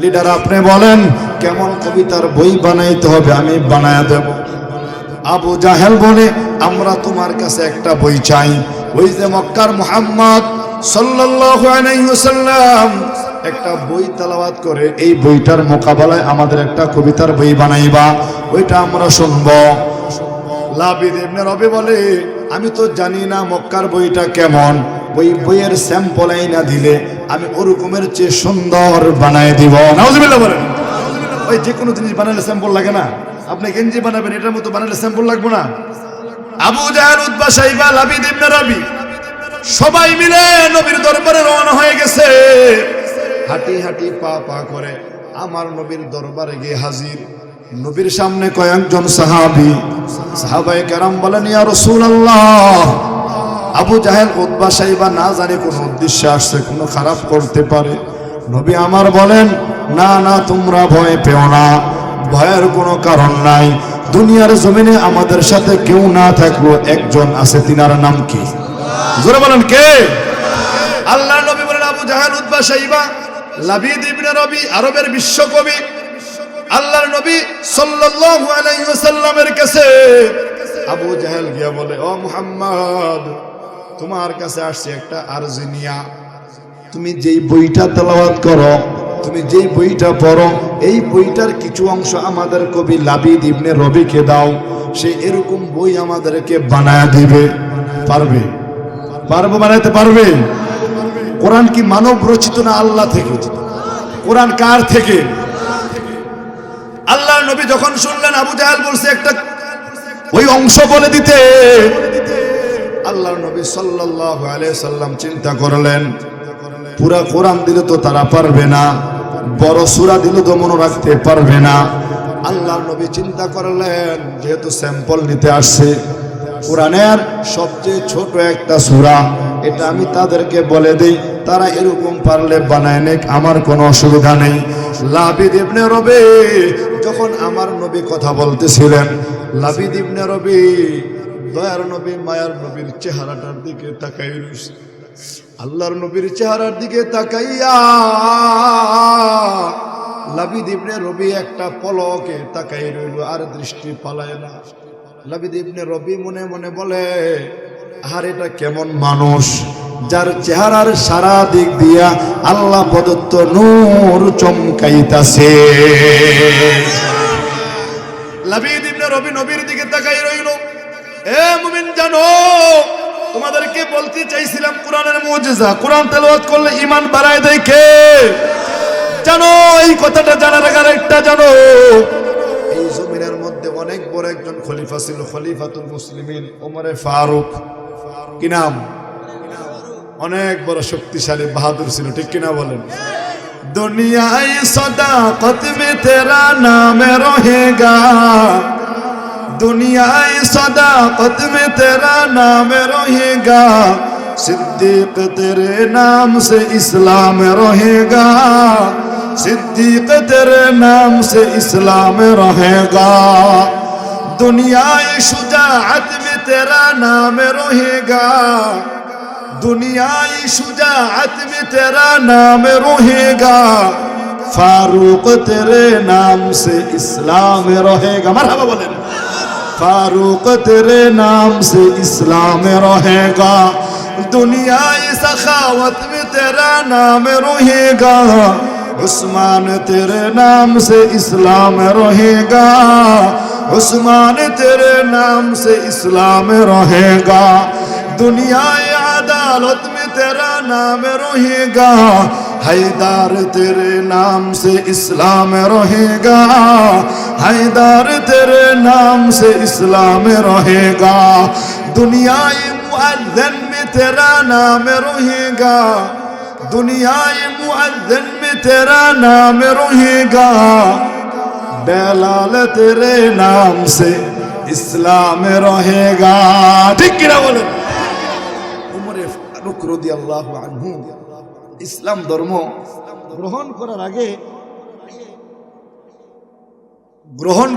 লিডার আপনি বলেন কেমন কবিতার বই বানাইতে হবে, আমি বানায় দেব। আবু জাহেল বলে, আমরা তোমার কাছে একটা বই চাই, ওই যে মক্কার মুহাম্মদ সাল্লাল্লাহু আলাইহি ওয়াসাল্লাম একটা বই তেলাওয়াত করে, এই বইটার মোকাবেলায় আমাদের একটা কবিতার বই বানাইবা, ওইটা আমরা শুনবো। লাবিদ ইবনে রবি বলে, আমি তো জানি না মক্কার বইটা কেমন, ওই বইয়ের স্যাম্পল আইনা দিলে আমি ওরকমের চেয়ে সুন্দর বানায় দিব। নাউজুবিল্লাহ বলেন। ওই যে কোনো জিনিস বানালে স্যাম্পল লাগে না? আপনি গেঞ্জি বানাবেন, এটার মতো বানালে স্যাম্পল লাগবে না? আবু জাহেল, উতবা, সাইবা, লাবিদ ইবনে রবি সবাই মিলে নবীর দরবারে রওনা হয়ে গেছে। হাঁটি হাঁটি পা পা করে আমার নবীর দরবারে গিয়ে হাজির। নবীর সামনে কয়েকজন সাহাবায়ে কেরাম বলেন, ইয়া রাসূলুল্লাহ, আবু জাহেল, উতবা, সাইবা না জানি কোন উদ্দেশ্যে আসছে, কোনো খারাপ করতে পারে। নবী আমার বলেন, না না, তোমরা ভয় পেও না, ভয়ের কোনো কারণ নাই। দুনিয়ার জমিনে আমাদের সাথে কেউ না থাকলো, একজন আছে, তিনার নাম কি? জোরে বলেন, কে? আল্লাহর নবী বলেন, আবু জাহেল, উতবা, সাইবা, লাবিদ ইবনে রবি, আরবের বিশ্বকবি। আল্লাহর নবী সাল্লাল্লাহু আলাইহি ওয়াসাল্লামের কাছে আবু জাহেল গিয়া বলে, ও মুহাম্মদ, তোমার কাছে আসছে একটা আরজি নিয়া। তুমি যেই বইটা তেলাওয়াত করো, তুমি যেই বইটা পড়ো, এই বইটার কিছু অংশ আমাদের কবি লাবিদ ইবনে রবিকে দাও, সে এরকম বই আমাদেরকে বানায় দিবে। পারবে? পারবো বানাইতে পারবে? কোরআন কি মানব রচিত না আল্লাহ থেকে? কোরআন কার থেকে? আল্লাহর নবী যখন শুনলেন আবু জাহেল বলছে একটা ওই অংশ বলে দিতে, আল্লাহর নবী সাল্লাল্লাহু আলাইহি সাল্লাম চিন্তা করলেন, পুরা কোরআন দিলে তো তারা পারবে না, বড় সূরা দিলে তো মনে রাখতে পারবে না। আল্লাহর নবী চিন্তা করলেন, যেহেতু স্যাম্পল নিতে আসছে, কোরআনের সবচেয়ে ছোট একটা সূরা, এটা আমি তাদেরকে বলে দেই, তারা এরকম পারলে বানায় নেক, আমার কোনো অসুবিধা নেই। লাবিদ ইবনে রবি যখন আমার নবী কথা বলতেছিলেন, লাবিদ ইবনে রবি দয়ার নবী, মায়ার নবীর চেহারাটার দিকে তাকাই রইছে। আল্লাহর নবীর চেহারার দিকে তাকাইয়া লাবিদ ইবনে রবি একটা পলকে তাকাই রইল, আর দৃষ্টি পালায় না। লাবিদ ইবনে রবি মনে মনে বলে, আর এটা কেমন মানুষ যার চেহারার সারা দিক দিয়া আল্লাহ প্রদত্ত নূর চমকাইতাছে। লাবিদ ইবনে রবি নবীর দিকে তাকাই রইল। এ মুমিন, জানো, তোমাদেরকে বলতে চাইছিলাম কোরআনের মুজিজা, কোরআন তেলাওয়াত করলে ঈমান বাড়ায় দেয় কে? জানো, এই কথাটা জানার আগে একটা জানো, এই জমিনের মধ্যে অনেক বড় একজন খলিফা ছিল, খলিফাতুল মুসলিমিন ওমরে ফারুক। কি নাম? অনেক বড় শক্তিশালী বাহাদুর ছিল, ঠিক কিনা বলেন? দুনিয়ায় সদাকত মে তেরা নাম রহেগা, দুনিয়ায় सदाकत में तेरा नाम रहेगा, सिद्दीक तेरे नाम से इस्लाम रहेगा, सिद्दीक तेरे नाम से इस्लाम रहेगा, दुनियाए शुजाअत में तेरा नाम रहेगा, दुनियाई शुजाअत में तेरा नाम रहेगा, फारूक तेरे नाम से इस्लाम रहेगा। मरहबा बोलें। फारूक तेरे नाम से इस्लाम रहेगा, दुनियाई सखावत में तेरा नाम रहेगा, उस्मान तेरे नाम से इस्लाम रहेगा, उस्मान तेरे नाम से इस्लाम रहेगा, दुनियाई अदालत में तेरा नाम रहेगा, हैदर तेरे नाम से इस्लाम रहेगा, हैदर तेरे नाम से इस्लाम रहेगा, दुनियाई मुअज्जिन में तेरा नाम रहेगा, दुनियाई मुअज्जिन में तेरा नाम रहेगा, बेलाल तेरे नाम से इस्लाम रहेगा। ठीक किना बोले? उमरे फारूक রাদিয়াল্লাহু আনহু ইসলাম ধর্ম গ্রহণ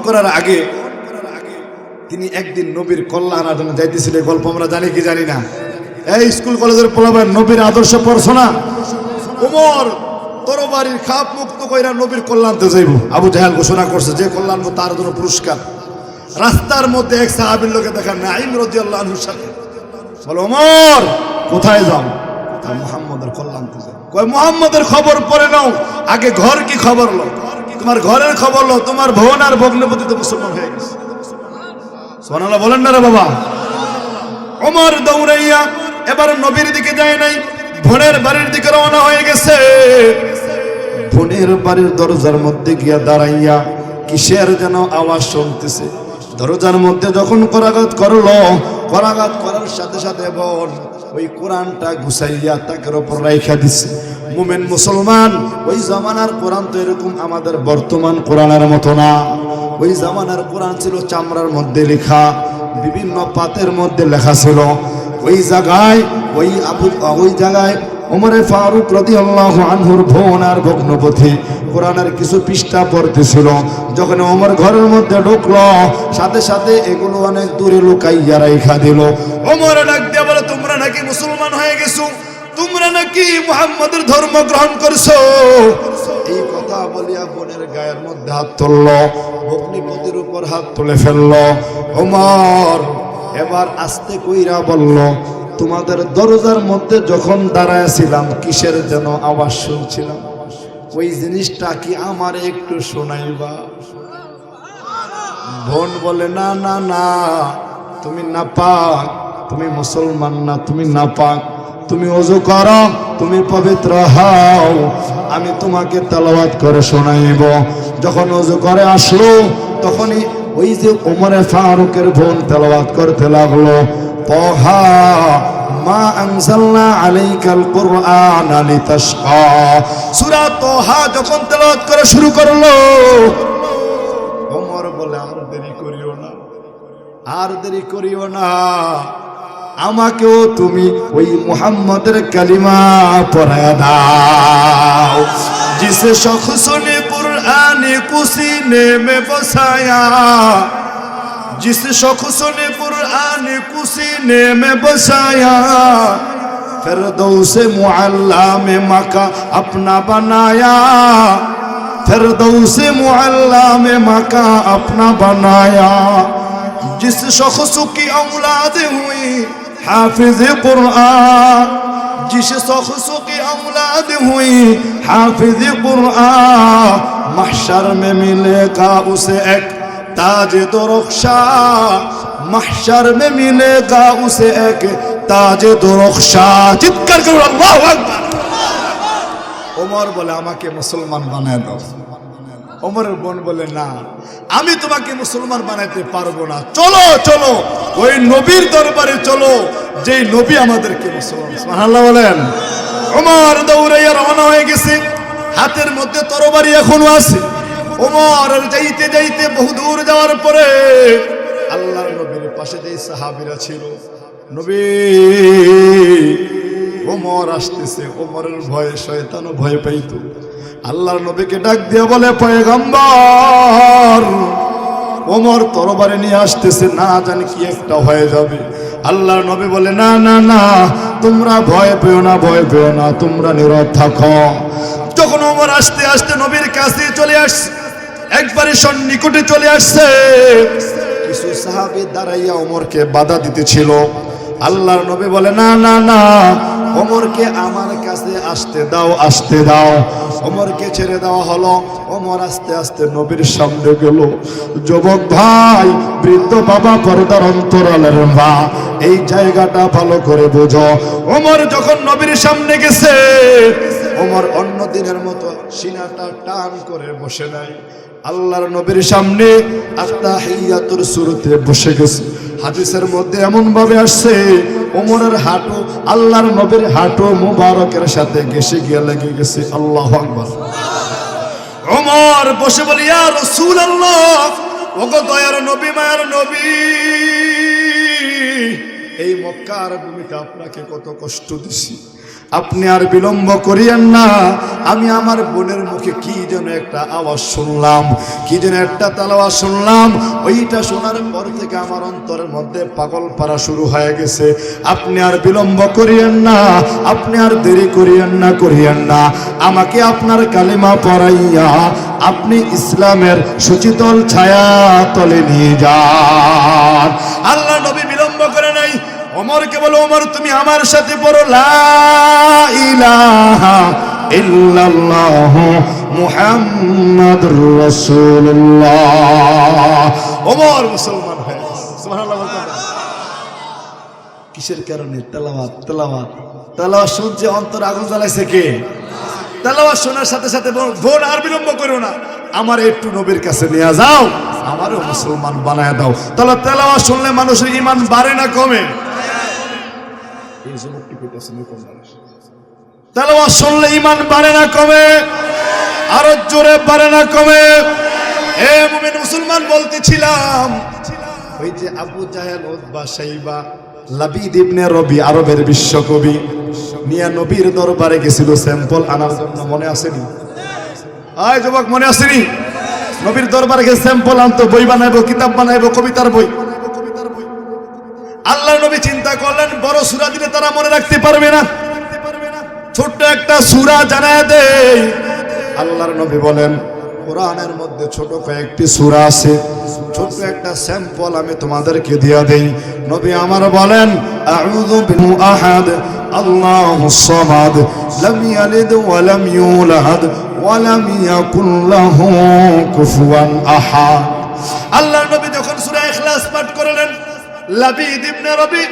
করার আগে তিনি একদিন নবীর কল্যাণ জন্য যাইতেছিল। এই গল্প আমরা জানি কি জানি না? এই স্কুল কলেজের পোলাবেন নবীর আদর্শ পড়ছো না? ওমর তরবারির খাপ মুক্ত কইরা নবীর কল্যাণতে যাইব। আবু জাহেল ঘোষণা করছে যে কল্যাণ তার জন্য পুরস্কার। রাস্তার মধ্যে এক সাহাবীর লোকে দেখা নাঈম রাদিয়াল্লাহু আনহুর সাথে বলে, ওমর কোথায় যাও? মুহাম্মদের কল্যাণতে যাও। কয় মুহাম্মদের খবর পরে নাও, আগে ঘর কি খবর লো, তোমার ঘরের খবর লো, তোমার বোন আর ভগ্নপতি তো মুসলমান হয়ে গেছে। সুবহানাল্লাহ বলেন না রে বাবা। ওমর দৌড়াইয়া এবার নবীর দিকে যায় নাই, বোনের বাড়ির দিকে রওনা হয়ে গেছে। বোনের বাড়ির দরজার মধ্যে গিয়া দাঁড়াইয়া কিসের যেন আওয়াজ শুনতেছে। দরজার মধ্যে যখন করাঘাত করলো, করাঘাত করার সাথে সাথে বোন ওই কোরআনটা গুছাইয়া তাকের উপর রাইখা দিছে। মুমিন মুসলমান, ওই জামানার কোরআন তো এরকম আমাদের বর্তমান কোরআনের মতো না। ওই জামানার কোরআন ছিল চামড়ার মধ্যে লেখা, বিভিন্ন পাতের মধ্যে লেখা ছিল। ওই জায়গায় ওমরে ফারুক রাদিয়াল্লাহু আনহুর বোন আর ভগ্নপতি কোরআনের কিছু পৃষ্ঠা পড়তেছিল। যখন ওমর ঘরের মধ্যে ঢুকলো, সাথে সাথে এগুলো অনেক দূরে লুকাইয়া রাইখা দিল। ওমর ডাক দিয়ে বলে, তোমরা নাকি মুসলমান হয়ে গেছো, তোমরা নাকি মুহাম্মদের ধর্ম গ্রহণ করছো। এই কথা বলিয়া বোনের গায়ের মধ্যে হাত তুললো, ভগ্নিপতির উপর হাত তুলে ফেললো। ওমর এবার আস্তে কইরা বলল, তোমাদের দরজার মধ্যে যখন দাঁড়াইছিলাম কিসের যেন আওয়াজ শুনছিলাম, ওই জিনিসটা কি আমার একটু শোনাইবা? বোন বলে, না না না, তুমি নাপাক, তুমি মুসলমান না, তুমি নাপাক, তুমি ওযু করো, তুমি পবিত্র হও, আমি তোমাকে তেলাওয়াত করে শোনাইব। যখন ওযু করে আসলো, তখনই ওই যে ওমরে ফারুকের বোন তেলাওয়াত করতে লাগলো, তাহা মা আনজালনা আলাইকাল কুরআনা লিতাশকা। সূরা তাহা যখন তেলাওয়াত করা শুরু করলো, ওমর বলে, আর দেরি করিও না, আর দেরি করিও না, আমাকেও তুমি ওই মুহাম্মদের কালিমা পড়ায়া দাও। जिसे शख्स ने कुरान को सीने में बसाया, जिस शख्स ने कुरान को सीने में बसाया, फिरदौस मुअल्ला में मका अपना बनाया, फिरदौस मुअल्ला में मका अपना बनाया। जिस शख्स की औलाद हुई हाफिज कुरान, जिस शख्स की औलाद हुई हाफिज कुरान, महशर में मिलेगा उसे एक ताज दुरुख्शा, महशर में मिलेगा उसे एक ताज दुरुख्शा। चिৎকার করুন আল্লাহু আকবার। ওমর বলে, আমাকে মুসলমান বানায় দাও। ওমরের বোন বলে, না, আমি তোমাকে মুসলমান বানাইতে পারবো না, চলো চলো ওই নবীর দরবারে চলো, যেই নবী আমাদেরকে মুসলমান। সুবহানাল্লাহ বলেন। ওমর দৌড়াইয়া রওনা হয়ে গেছে, হাতের মধ্যে তরবারি এখনো আছে। ওমর যাইতে যাইতে বহু দূর যাওয়ার পরে আল্লাহর নবীর পাশে যেই সাহাবীরা ছিল, নবী ওমর আসতেছে, ওমরের ভয়ে শয়তানও ভয় পাইতো। আল্লাহর নবীকে ডাক দিয়ে বলে, পয়গম্বর, ওমর তরবারি নিয়ে আসতেছে, না জানি কি একটা হয়ে যাবে। আল্লাহর নবী বলে, না না না, তোমরা ভয় পেও না, ভয় পেও না, তোমরা নীরব থাকো। যখন ওমর আস্তে আস্তে নবীর কাছে চলে আসছে, একবারে সন্নিকটে চলে আসছে, কিছু সাহাবী দাঁড়াইয়া ওমরকে বাধা দিতেছিল। আল্লাহর নবী বলে, না না না, ওমরকে আমার কাছে আসতে দাও, আসতে দাও। ওমরকে ছেড়ে দেওয়া হলো। ওমর আস্তে আস্তে নবীর সামনে গেল। যুবক ভাই, বৃদ্ধ বাবা, পর্দার অন্তরালের মা, এই জায়গাটা ভালো করে বুঝো। ওমর যখন নবীর সামনে গেছে, ওমর অন্য দিনের মতো সিনাটা টান করে বসে নাই, আল্লাহর নবীর সামনে আত্তাহিয়াতুর শুরুতে বসে গেছে। হাদিসের মধ্যে এমন ভাবে আসছে, ওমরের হাঁটু আল্লাহর নবীর হাঁটু মুবারকের সাথে ঘেঁষে গিয়ে লেগে গেছে। আল্লাহু আকবার। ওমর বসে বলে, ইয়া রাসূলুল্লাহ, ওগো দয়ার নবী, মায়ার নবী, এই মক্কার ভূমিতে আপনাকে কত কষ্ট দিছি, আপনি আর বিলম্ব করিয়েন না। আমি আমার বোনের মুখে কি যেন একটা আওয়াজ শুনলাম, কি যেন একটা তেলাওয়াত শুনলাম, ওইটা শোনার পর থেকে আমার অন্তরের মধ্যে পাগল পারা শুরু হয়ে গেছে। আপনি আর বিলম্ব করিয়েন না, আপনি আর দেরি করিয়েন না, করিয়েন না, আমাকে আপনার কালিমা পড়াইয়া আপনি ইসলামের সুচিতল ছায়া তলে নিয়ে যান। আল্লাহ নবী বিলম্ব করে নাই। ওমরকে বলো, ওমর তুমি আমার সাথে পড়ো, লা ইলাহা ইল্লাল্লাহ মুহাম্মাদুর রাসূলুল্লাহ। ওমর মুসলমান হয়ে গেছে। সুবহানাল্লাহ। কিসের কারণে? তেলাওয়াত তেলাওয়াত তেলাওয়াত শুনছে, অন্তর আগুন জ্বালাইছে কে? তেলাওয়াত শোনার সাথে সাথে বোন আর বিলম্ব করো না, আমার একটু নবীর কাছে নিয়ে যাও, আমারও মুসলমান বানায় দাও। তাহলে তেলাওয়াত শুনলে মানুষের ঈমান বাড়ে না কমে? এই যুবকটি কইতাছেন কোন মানুষ? তেলাওয়াত শুনলে ঈমান বাড়ে না কমে? আরো জোরে বাড়ে না কমে? এ মুমিন মুসলমান, বলতেছিলাম ওই যে আবু জাহেল, উতবা, শাইবা, লাবিদ ইবনে রবি, আরবের বিশ্বকবি, নিয়া নবীর দরবারে গেছিল স্যাম্পল আনার জন্য। মনে আসেনি? আয় যুবক, মনে আসেনি? নবীর দরবারে গিয়ে স্যাম্পল আনতো, বই বানাইবো, কিতাব বানাইবো, কবিতার বই। আল্লাহ নবী চিন্তা করলেন, বড় সূরা দিলে তারা মনে রাখতে পারবে না, ছোট্ট একটা সূরা জানায় দেই। আল্লাহর নবী বলেন, কোরআনের মধ্যে ছোট কয়েকটি সূরা আছে, ছোট্ট একটা স্যাম্পল আমি তোমাদেরকে দিয়া দেই। নবী আমার বলেন, আউযু বিল আহাদ আল্লাহুস সামাদ লাম ইয়ালিদ ওয়া লাম ইউলাদ ওয়া লাম ইয়াকুল লাহু কুফুয়ান আহাদ। আল্লাহর নবী যখন সূরা ইখলাস পাঠ করলেন, লাবিদ ইবনে রবি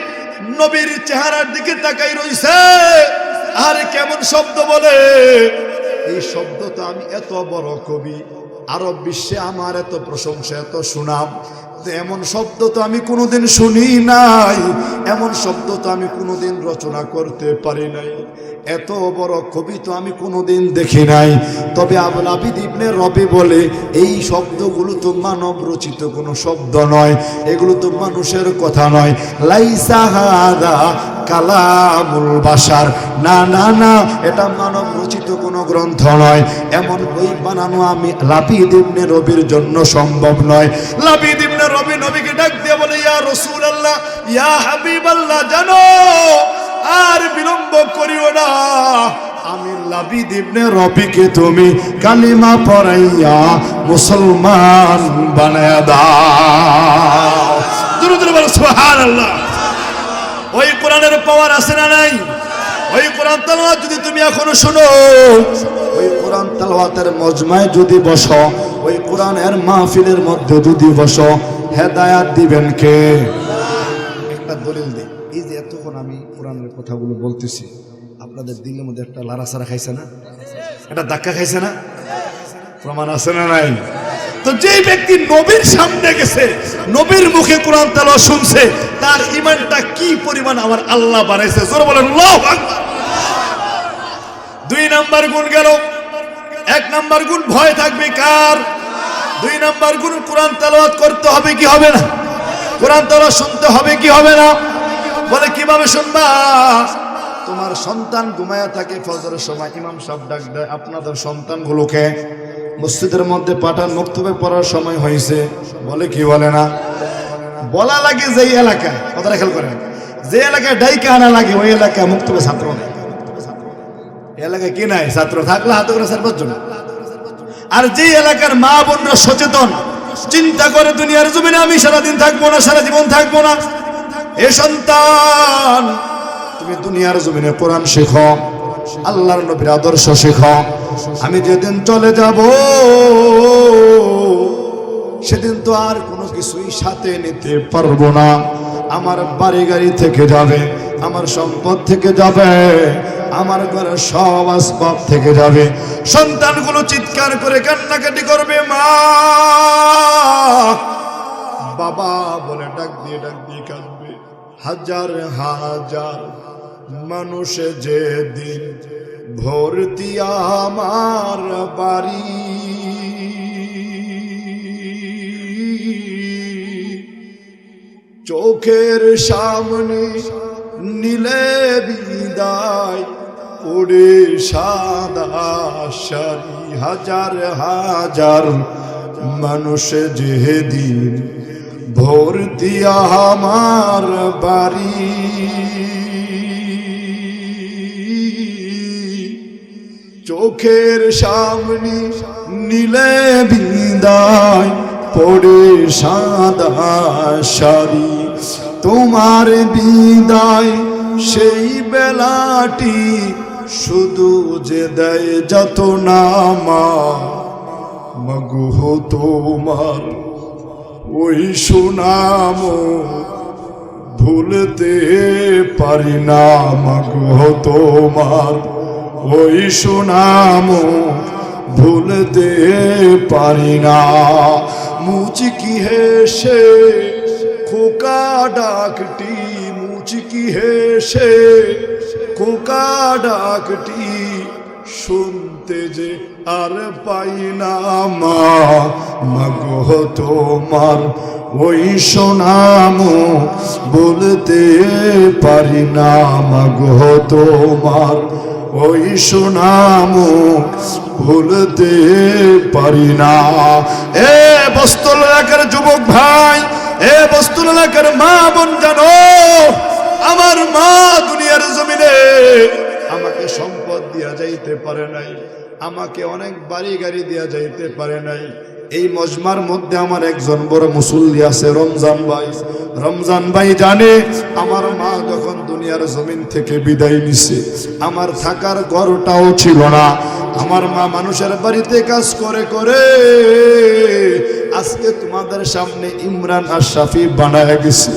নবীর চেহারার দিকে তাকাই রইছে, আর কেমন শব্দ বলে! এই শব্দ তো আমি এত বড় কবি, আরব বিশ্বে আমার এত প্রশংসা, এত সুনাম, এমন শব্দ তো আমি কোনোদিন শুনি নাই, এমন শব্দ তো আমি কোনোদিন রচনা করতে পারি নাই, এত বড় কবি তো আমি কোনোদিন দেখি নাই। তবে আবু লাবিদ ইবনে রবি বলে, এই শব্দগুলো তো মানব রচিত কোনো শব্দ নয়, এগুলো তো মানুষের কথা নয়। লাইসা হাদা কালামুল বাশার, না না না, এটা মানব রচিত কোনো গ্রন্থ নয়, এমন বই বানানো আমি লাবিদ ইবনে রবির জন্য সম্ভব নয়। লাবিদ ইবনে রবি নবীকে ডাক দিয়ে বলে, ইয়া রাসূলুল্লাহ, ইয়া হাবিবাল্লাহ, জানো আর বিলম্ব করিও না, আমি লাবিদ ইবনে রবিকে তুমি কালিমা পড়াইয়া মুসলমান বানায়া দাও। দুরূদ বলো সুবহানাল্লাহ। ওই কোরআনের পাওয়ার আছে না নাই? ওই কোরআন তেলাওয়াত যদি তুমি এখনো শুনো, ওই কোরআন তেলাওয়াতের মজমায় যদি বসো, ওই কোরআনের মাহফিলের মধ্যে যদি বসো, হেদায়েত দিবেন কে? একটা দলিল দেই, এই যে এতক্ষণ আমি কোরআনের কথাগুলো বলতেছি, আপনাদের দিলের মধ্যে একটা লাড়াছাড়া খাইছে না? একটা ধাক্কা খাইছে না? প্রমাণ আছে না নাই? তো যেই ব্যক্তি নবীর সামনে গেছে, নবীর মুখে কোরআন তেলাওয়াত শুনছে, তার ঈমানটা কি পরিমাণ আমার আল্লাহ বাড়াইছে, জোরে বলেন আল্লাহু আকবার। দুই নাম্বার গুণ গেল। এক নাম্বার গুণ ভয় থাকবে কার? দুই নাম্বার গুণ কোরআন তেলাওয়াত করতে হবে কি হবে না? কোরআন তেলাওয়াত শুনতে হবে কি হবে না? বলে কিভাবে শুনবা? তোমার সন্তান ঘুমায়া থাকে, ফজরের সময় ইমাম সাহেব ডাক দেয়, আপনাদের সন্তানগুলোকে মসজিদের মধ্যে পাঠান, মক্তবে পড়ার সময় হয়েছে। বলে কি বলে না? বলা লাগে যেই এলাকায়, কথাটা খেয়াল করেন, যে এলাকায় ডাইকা আনা লাগে ওই এলাকায় মক্তবে ছাত্র নেই, এলাকায় কি নাই? ছাত্র থাকলে হাতে করে সার পাঁচজন। আর যে এলাকার মা বোনরা সচেতন, চিন্তা করে দুনিয়ার জমিনে আমি সারাদিন থাকবো না, সারা জীবন থাকবো না, এ সন্তান তুমি দুনিয়ার জমিনে কোরআন শেখো, আল্লাহর নবীর আদর্শ শেখো, আমি যেদিন চলে যাব সেদিন তো আর কোনো কিছুই সাথে নিতে পারবো না, আমার বাড়ি গাড়ি থেকে যাবে, আমার সম্পদ থেকে যাবে, আমার ঘরের সব আসবাব থেকে যাবে। সন্তানগুলো চিৎকার করে কান্নাকাটি করবে, মা বাবা বলে ডাক দিয়ে কাঁদবে। হাজার হাজার মানুষ যেদিন ভর্তি আমার বাড়ি, চোখের সামনে নিলে বিদায় ওরে সাদা শাড়ি। হাজার হাজার মানুষ যেদিন ভর্তি আমার বাড়ি, চোখের সামনে নিলে বিদায় পড়ে সাদা শাড়ি। তোমার বিদায় সেই বেলাটি শুধু যে দেয় যত নামা, মগো তোমার ওই সুনাম ভুলতে পারি না মাগো তোমার ওই সুনাম ভুলতে পারি না। মুচকি হেসে খোকা ডাকটি, মুচকি হেসে খোকা ডাকটি শুনতে যে আর পাই না মা মাগো তোমার ওই সুনাম বলতে পারি না মাগো তোমার ওই সুনাম ভুলতে পারি না। এ বস্তুল এলাকার যুবক ভাই, এ বস্তুল এলাকার মা বোন, জানো আমার মা দুনিয়ার জমিনে আমাকে সম্পদ দিয়া যাইতে পারে নাই, আমাকে অনেক বাড়ি গাড়ি দিয়া যাইতে পারে নাই। এই মজমার মধ্যে আমার একজন বড় মুসল্লি আছে, রমজান ভাই। রমজান ভাই জানে আমার মা যখন দুনিয়ার জমিন থেকে বিদায় নিছে আমার থাকার ঘরটাও ছিল না। আমার মা মানুষের বাড়িতে কাজ করে করে আজকে তোমাদের সামনে ইমরান আশরাফি বানায় গেছে।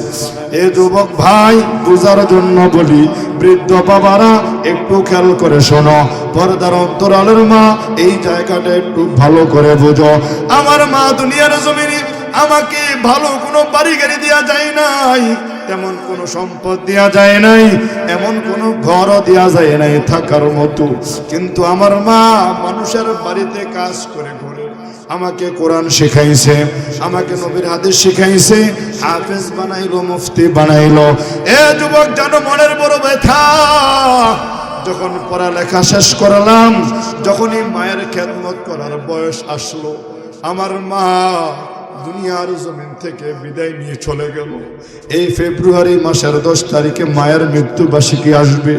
এ যুবক ভাই বুঝার জন্য বলি, বৃদ্ধ বাবারা একটু খেয়াল করে শোনো, পর্দার অন্তরালের মা এই জায়গাটা একটু ভালো করে বোঝো। আমার মা দুনিয়ার জমিনে আমাকে ভালো কোনো বাড়ি গাড়ি দেওয়া যায় নাই, তেমন কোনো সম্পদ দেওয়া যায় নাই, এমন কোনো ঘরও দেওয়া যায় নাই থাকার মতো। কিন্তু আমার মা মানুষের বাড়িতে কাজ করে করে আমাকে কোরআন শিখাইছে, আমাকে নবীর হাদিস শিখাইছে, হাফেজ বানাইলো, মুফতি বানাইলো। এ যুবক জানো মনের বড় ব্যথা, যখন পড়ালেখা শেষ করলাম, যখনই মায়ের খেদমত করার বয়স আসলো, আমার মা দুনিয়ার জমিন থেকে বিদায় নিয়ে চলে গেল। এই ফেব্রুয়ারি মাসের 10 তারিখে মায়ের মৃত্যুবার্ষিকী আসবে,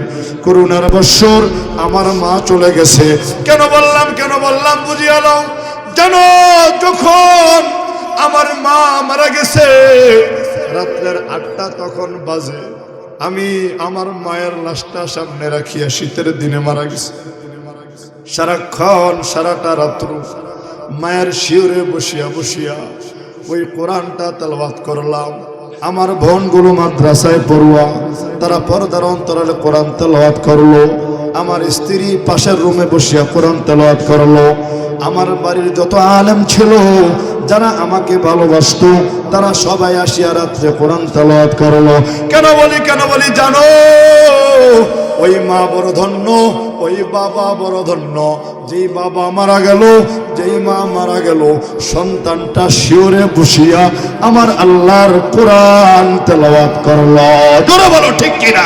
করোনার বৎসর আমার মা চলে গেছে। কেন বললাম বুঝিয়ে নাও। জানো যখন আমার মা মারা গেছে রাত্রের 8টা তখন বাজে, আমি আমার মায়ের লাশটা সামনে রাখিয়া, শীতের দিনে মারা গেছে, সারাক্ষণ সারাটা রাত্র মায়ের শিওরে বসিয়া বসিয়া ওই কোরআনটা তেলাওয়াত করলাম। আমার বোনগুলো মাদ্রাসায় পড়ুয়া, তারা পর্দার অন্তরালে কোরআন তেলাওয়াত করলো। আমার স্ত্রী পাশের রুমে বসিয়া কোরআন তেলাওয়াত করলো। আমার বাড়ির যত আলেম ছিল যারা আমাকে ভালোবাসতো তারা সবাই আসিয়া রাত্রে কোরআন তেলাওয়াত করলো। কেন বলি জানো, ওই মা বড় ধন্য, ওই বাবা বড় ধন্য। যেই বাবা মারা গেল, যেই মা মারা গেল, সন্তানটা শিওরে বসিয়া আমার আল্লাহর কোরআন তেলাওয়াত করলো। জোরে বলো ঠিক কিনা?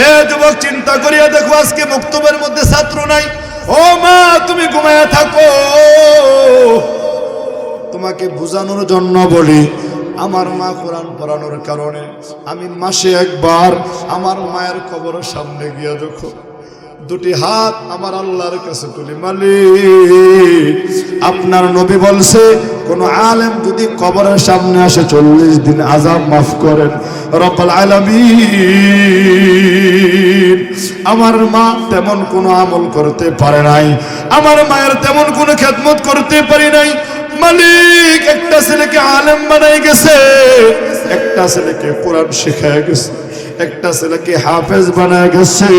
এ যুবক চিন্তা করিয়া দেখো, আজকে মক্তবের মধ্যে ছাত্র নাই। ও মা তুমি ঘুমায়া থাকো, তোমাকে বুঝানোর জন্য বলি, আমার মা কোরআন পড়ানোর কারণে আমি মাসে একবার আমার মায়ের কবরের সামনে গিয়া যখন দুটি হাত আমার আল্লাহর কাছে তুলি, মালিক আপনার নবী বলছে কোন আলেম যদি কবরের সামনে আসে 40 দিন আযাব মাফ করেন রব্বুল আলামিন। আমার মা তেমন কোনো আমল করতে পারে নাই, আমার মায়ের তেমন কোনো খেদমত করতে পারি নাই। মালিক একটা ছেলেকে আলেম বানাই গেছে, একটা ছেলেকে কোরআন শিখায় গেছে, একটা ছেলেকে হাফেজ বানায় গেছে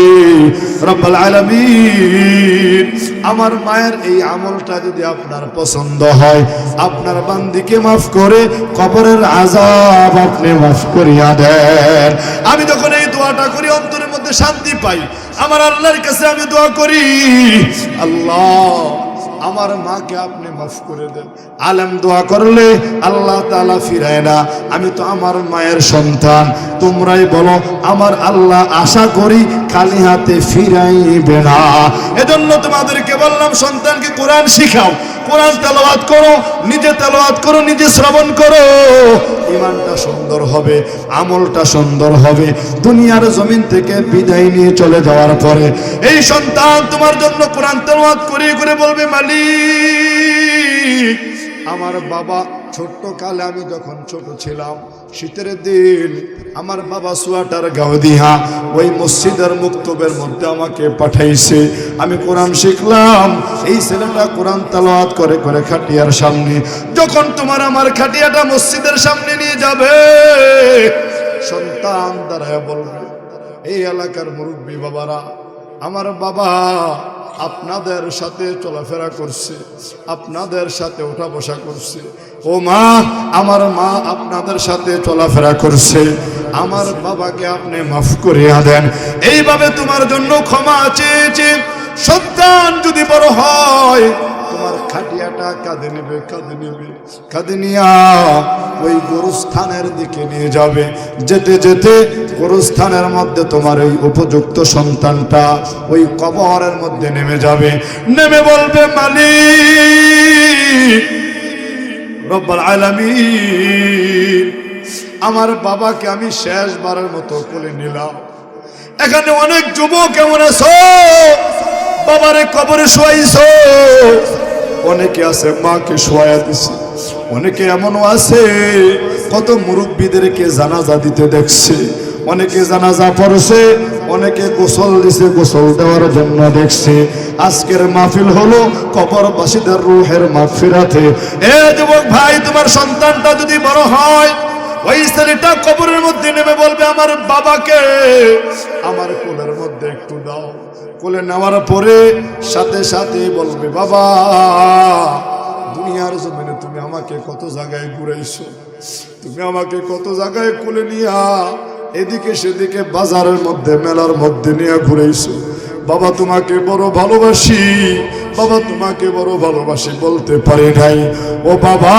রব্বুল আলামিন। আমার মায়ের এই আমলটা যদি আপনার পছন্দ হয়, আপনার বান্দিকে মাফ করে কবরের আযাব আপনি মাফ করিয়া দেন। আমি যখন এই দোয়াটা করি অন্তরের মধ্যে শান্তি পাই। আমার আল্লাহর কাছে আমি দোয়া করি, আল্লাহ আমার মাকে আপনি মাফ করে দেন। আলেম দোয়া করলে আল্লাহ তাআলা ফিরায় না। আমি তো আমার মায়ের সন্তান, তোমরাই বলো আমার আল্লাহ আশা করি খালি হাতে ফিরাইবে না। এজন্য তোমাদেরকে বললাম সন্তানকে কোরআন শিখাও, কোরআন তেলাওয়াত করো, নিজে তেলাওয়াত করো, নিজে শ্রবণ করো। ঈমানটা সুন্দর হবে, আমলটা সুন্দর হবে। দুনিয়ার জমিন থেকে বিদায় নিয়ে চলে যাওয়ার পরে এই সন্তান তোমার জন্য কোরআন তেলাওয়াত করে করে বলবে, মালিক আমার বাবা ছোট্ট কালে, আমি যখন ছোট ছিলাম শীতের দিন আমার বাবা সোয়াটার গাউদিহা ওই মসজিদের মুক্তবের মধ্যে আমাকে পাঠাইছে, আমি কোরআন শিখলাম। এই ছেলেটা কোরআন তেলাওয়াত করে করে খাটিয়ার সামনে, যখন তোমার আমার খাটিয়াটা মসজিদের সামনে নিয়ে যাবে সন্তান দাঁড়ায় বলবে, এই এলাকার মুরব্বী বাবারা, আমার বাবা আপনাদের সাথে চলাফেরা করছে, আপনাদের সাথে ওঠা বসা করছে। ও মা, আমার মা আপনাদের সাথে চলাফেরা করছে, আমার বাবাকে আপনি মাফ করিয়া দেন। এইভাবে তোমার জন্য ক্ষমা চেয়েছে। সন্তান যদি বড় হয়, তোমার খাটিয়াটা কাঁধে নেবে, কাঁধে নিয়া ওই গোরস্থানের দিকে নিয়ে যাবে। যেতে যেতে গোরস্থানের মধ্যে তোমার ওই উপযুক্ত সন্তানটা ওই কবরের মধ্যে নেমে যাবে। নেমে বলবে, মালিক রব্বুল আলামিন, আমার বাবাকে আমি শেষবারের মতো কোলে নিলাম। এখানে অনেক যুবক কেমন আছো, বাবারে কবরে শোয়াইছো। অনেকে আছে মাকে শোয়া দিছে, অনেকে এমনও আছে কত মুরব্বীদেরকে জানাজা দিতে দেখছে, অনেকে জানাজা পড়ছে, অনেকে গোসল দিছে, গোসল দেওয়ার জন্য দেখছে। আজকের মাহফিল হলো কবরবাসীদের রূহের মাগফিরাতে। এ যুবক ভাই, তোমার সন্তানটা যদি বড় হয়, ওই ছেলেটা কবরের মধ্যে নেমে বলবে, আমার বাবাকে আমার কোলের মধ্যে একটু দাও। কোলে নেওয়ার পরে সাথে সাথে বলবে, বাবা দুনিয়ার জমিনে তুমি আমাকে কত জায়গায় ঘুরাইছো, তুমি আমাকে কত জায়গায় কোলে নিয়া এদিকে সেদিকে বাজারের মধ্যে মেলার মধ্যে নিয়ে ঘুরাইছো। বাবা তোমাকে বড় ভালোবাসি, বাবা তোমাকে বড় ভালোবাসি বলতে পারি নাই। ও বাবা,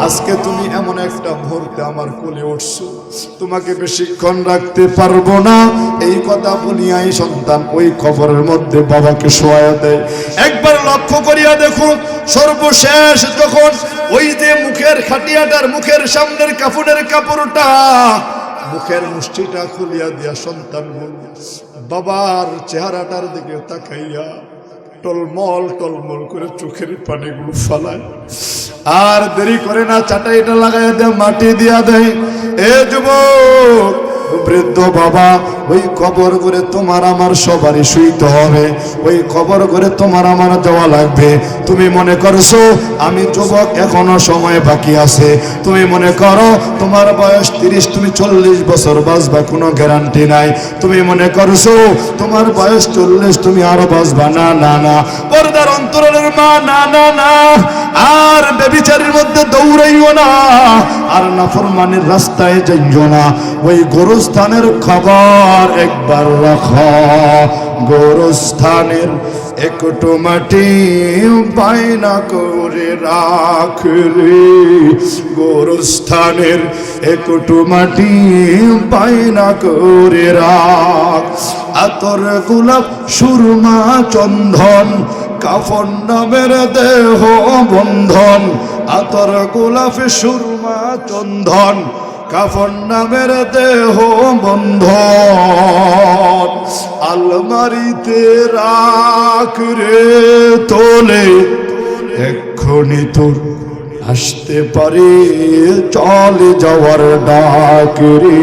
আজকে তুমি এমন একটা মুহূর্তে আমার কোলে উঠছো, তোমাকে বেশিক্ষণ রাখতে পারবো না। এই কথা বলিয়াই সন্তান ওই কবরের মধ্যে বাবাকে শোয়া দেয়। একবার লক্ষ্য করিয়া দেখো, সর্বশেষ যখন ওই যে মুখের খাটিয়াটার মুখের সামনের কাপড়ের কাপড়টা, মুখের মুষ্টিটা খুলিয়া দিয়া সন্তান বাবার চেহারাটার দিকে তাকাইয়া টলমল টলমল করে চোখের পানিগুলো ফালায়। আর দেরি করে না, চাটাইটা লাগাইয়া দেয়, মাটি দিয়া দেয়। এ যুবক বৃদ্ধ বাবা, ওই কবর করে তোমার আমার সবারই শুইতে হবে, ওই কবর করে তোমার আমার যাওয়া লাগবে। তুমি মনে করছো আমি যুবক, এখনো সময় বাকি আছে। তুমি মনে করো তোমার বয়স 30, তুমি 40 বছর বাঁচবা, কোনো গ্যারান্টি নাই। তুমি মনে করছো তোমার বয়স 40, তুমি আরো বাঁচবা। না না না, পর্দার অন্তরালের মা, না না না। আর বেবিচারের মধ্যে দৌড়াইও না, আর নাফরমানের রাস্তায় যাইও না। ওই গোরস্থানের খবর একবার রাখো, গোরস্থানের একটু মাটি বায়না করে রাখলে, গোরস্থানের একটু মাটি বায়না করে রাখ। আতর গোলাপ সুরমা চন্দন, কাফন নামের দেহ বন্ধন। আতর গোলাপ সুরমা চন্দন, কাফন নামের দেহ বন্ধন। আলমারিতে রাখ রে তোলে, এক্ষুনি তোর আসতে পারে চলে যাওয়ার ডাক রে।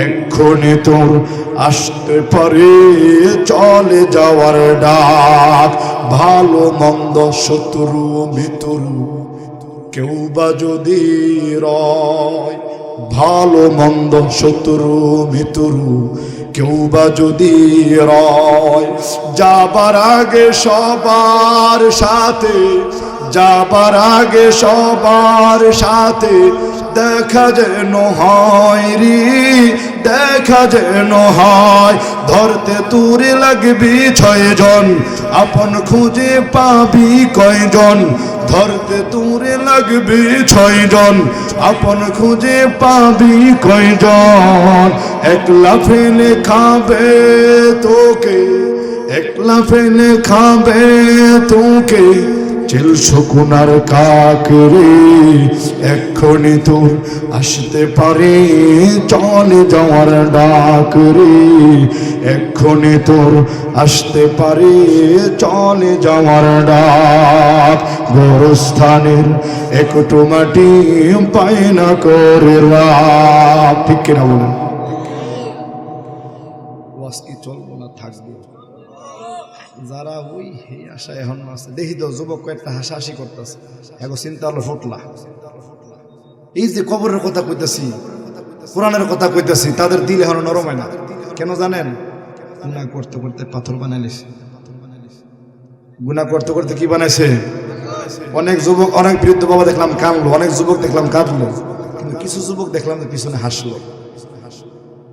এক্ষুনি তোর আসতে পারে চলে যাওয়ার ডাক। ভালো মন্দ শত্রু মিত্রু কেউ বা যদি রয়, ভালো মন্দ শত্রু মিত্রু কেউ বা যদি রয়, যাবার আগে সবার সাথে, যাবার আগে সবার সাথে দেখা যেন হয় রে, দেখা যেন হয়। ধরতে তোরে লাগবি 6 জন, আপন খুঁজে পাবি কয়জন। ধরতে তোরে লাগবে 6 জন, আপন খুঁজে পাবি কয়জন। একলা ফেলে খাবে তোকে, একলা ফেলে খাবে তোকে চিল শকুনার কাক রে। এক্ষুনি তোর আসতে পারে চলে যাওয়ার ডাক রে। এক্ষুনি তোর আসতে পারে চলে যাওয়ার ডাক। গোরস্থানের একটু মাটি পায়না করে রাখ। ঠিক কিনা বলেন? ওয়াজ কি চলবো না থাকবে? যারা ওই আশা এখন আছে, দেখি তো যুবক কয়েকটা হাসাহাসি করতেছে, এখন চিন্তা হলো ফুটলা। এই যে কবরের কথা কইতেছি, কোরআনের কথা কইতেছি, তাদের দিল এখন নরম হয় না। কেন জানেন? গুনাহ করতে করতে পাথর বানাইছে। গুনাহ করতে করতে কি বানাইছে? অনেক যুবক, অনেক বৃদ্ধ বাবা দেখলাম কাঁদলো, অনেক যুবক দেখলাম কাঁদলো, কিন্তু কিছু যুবক দেখলাম যে পিছনে হাসলো।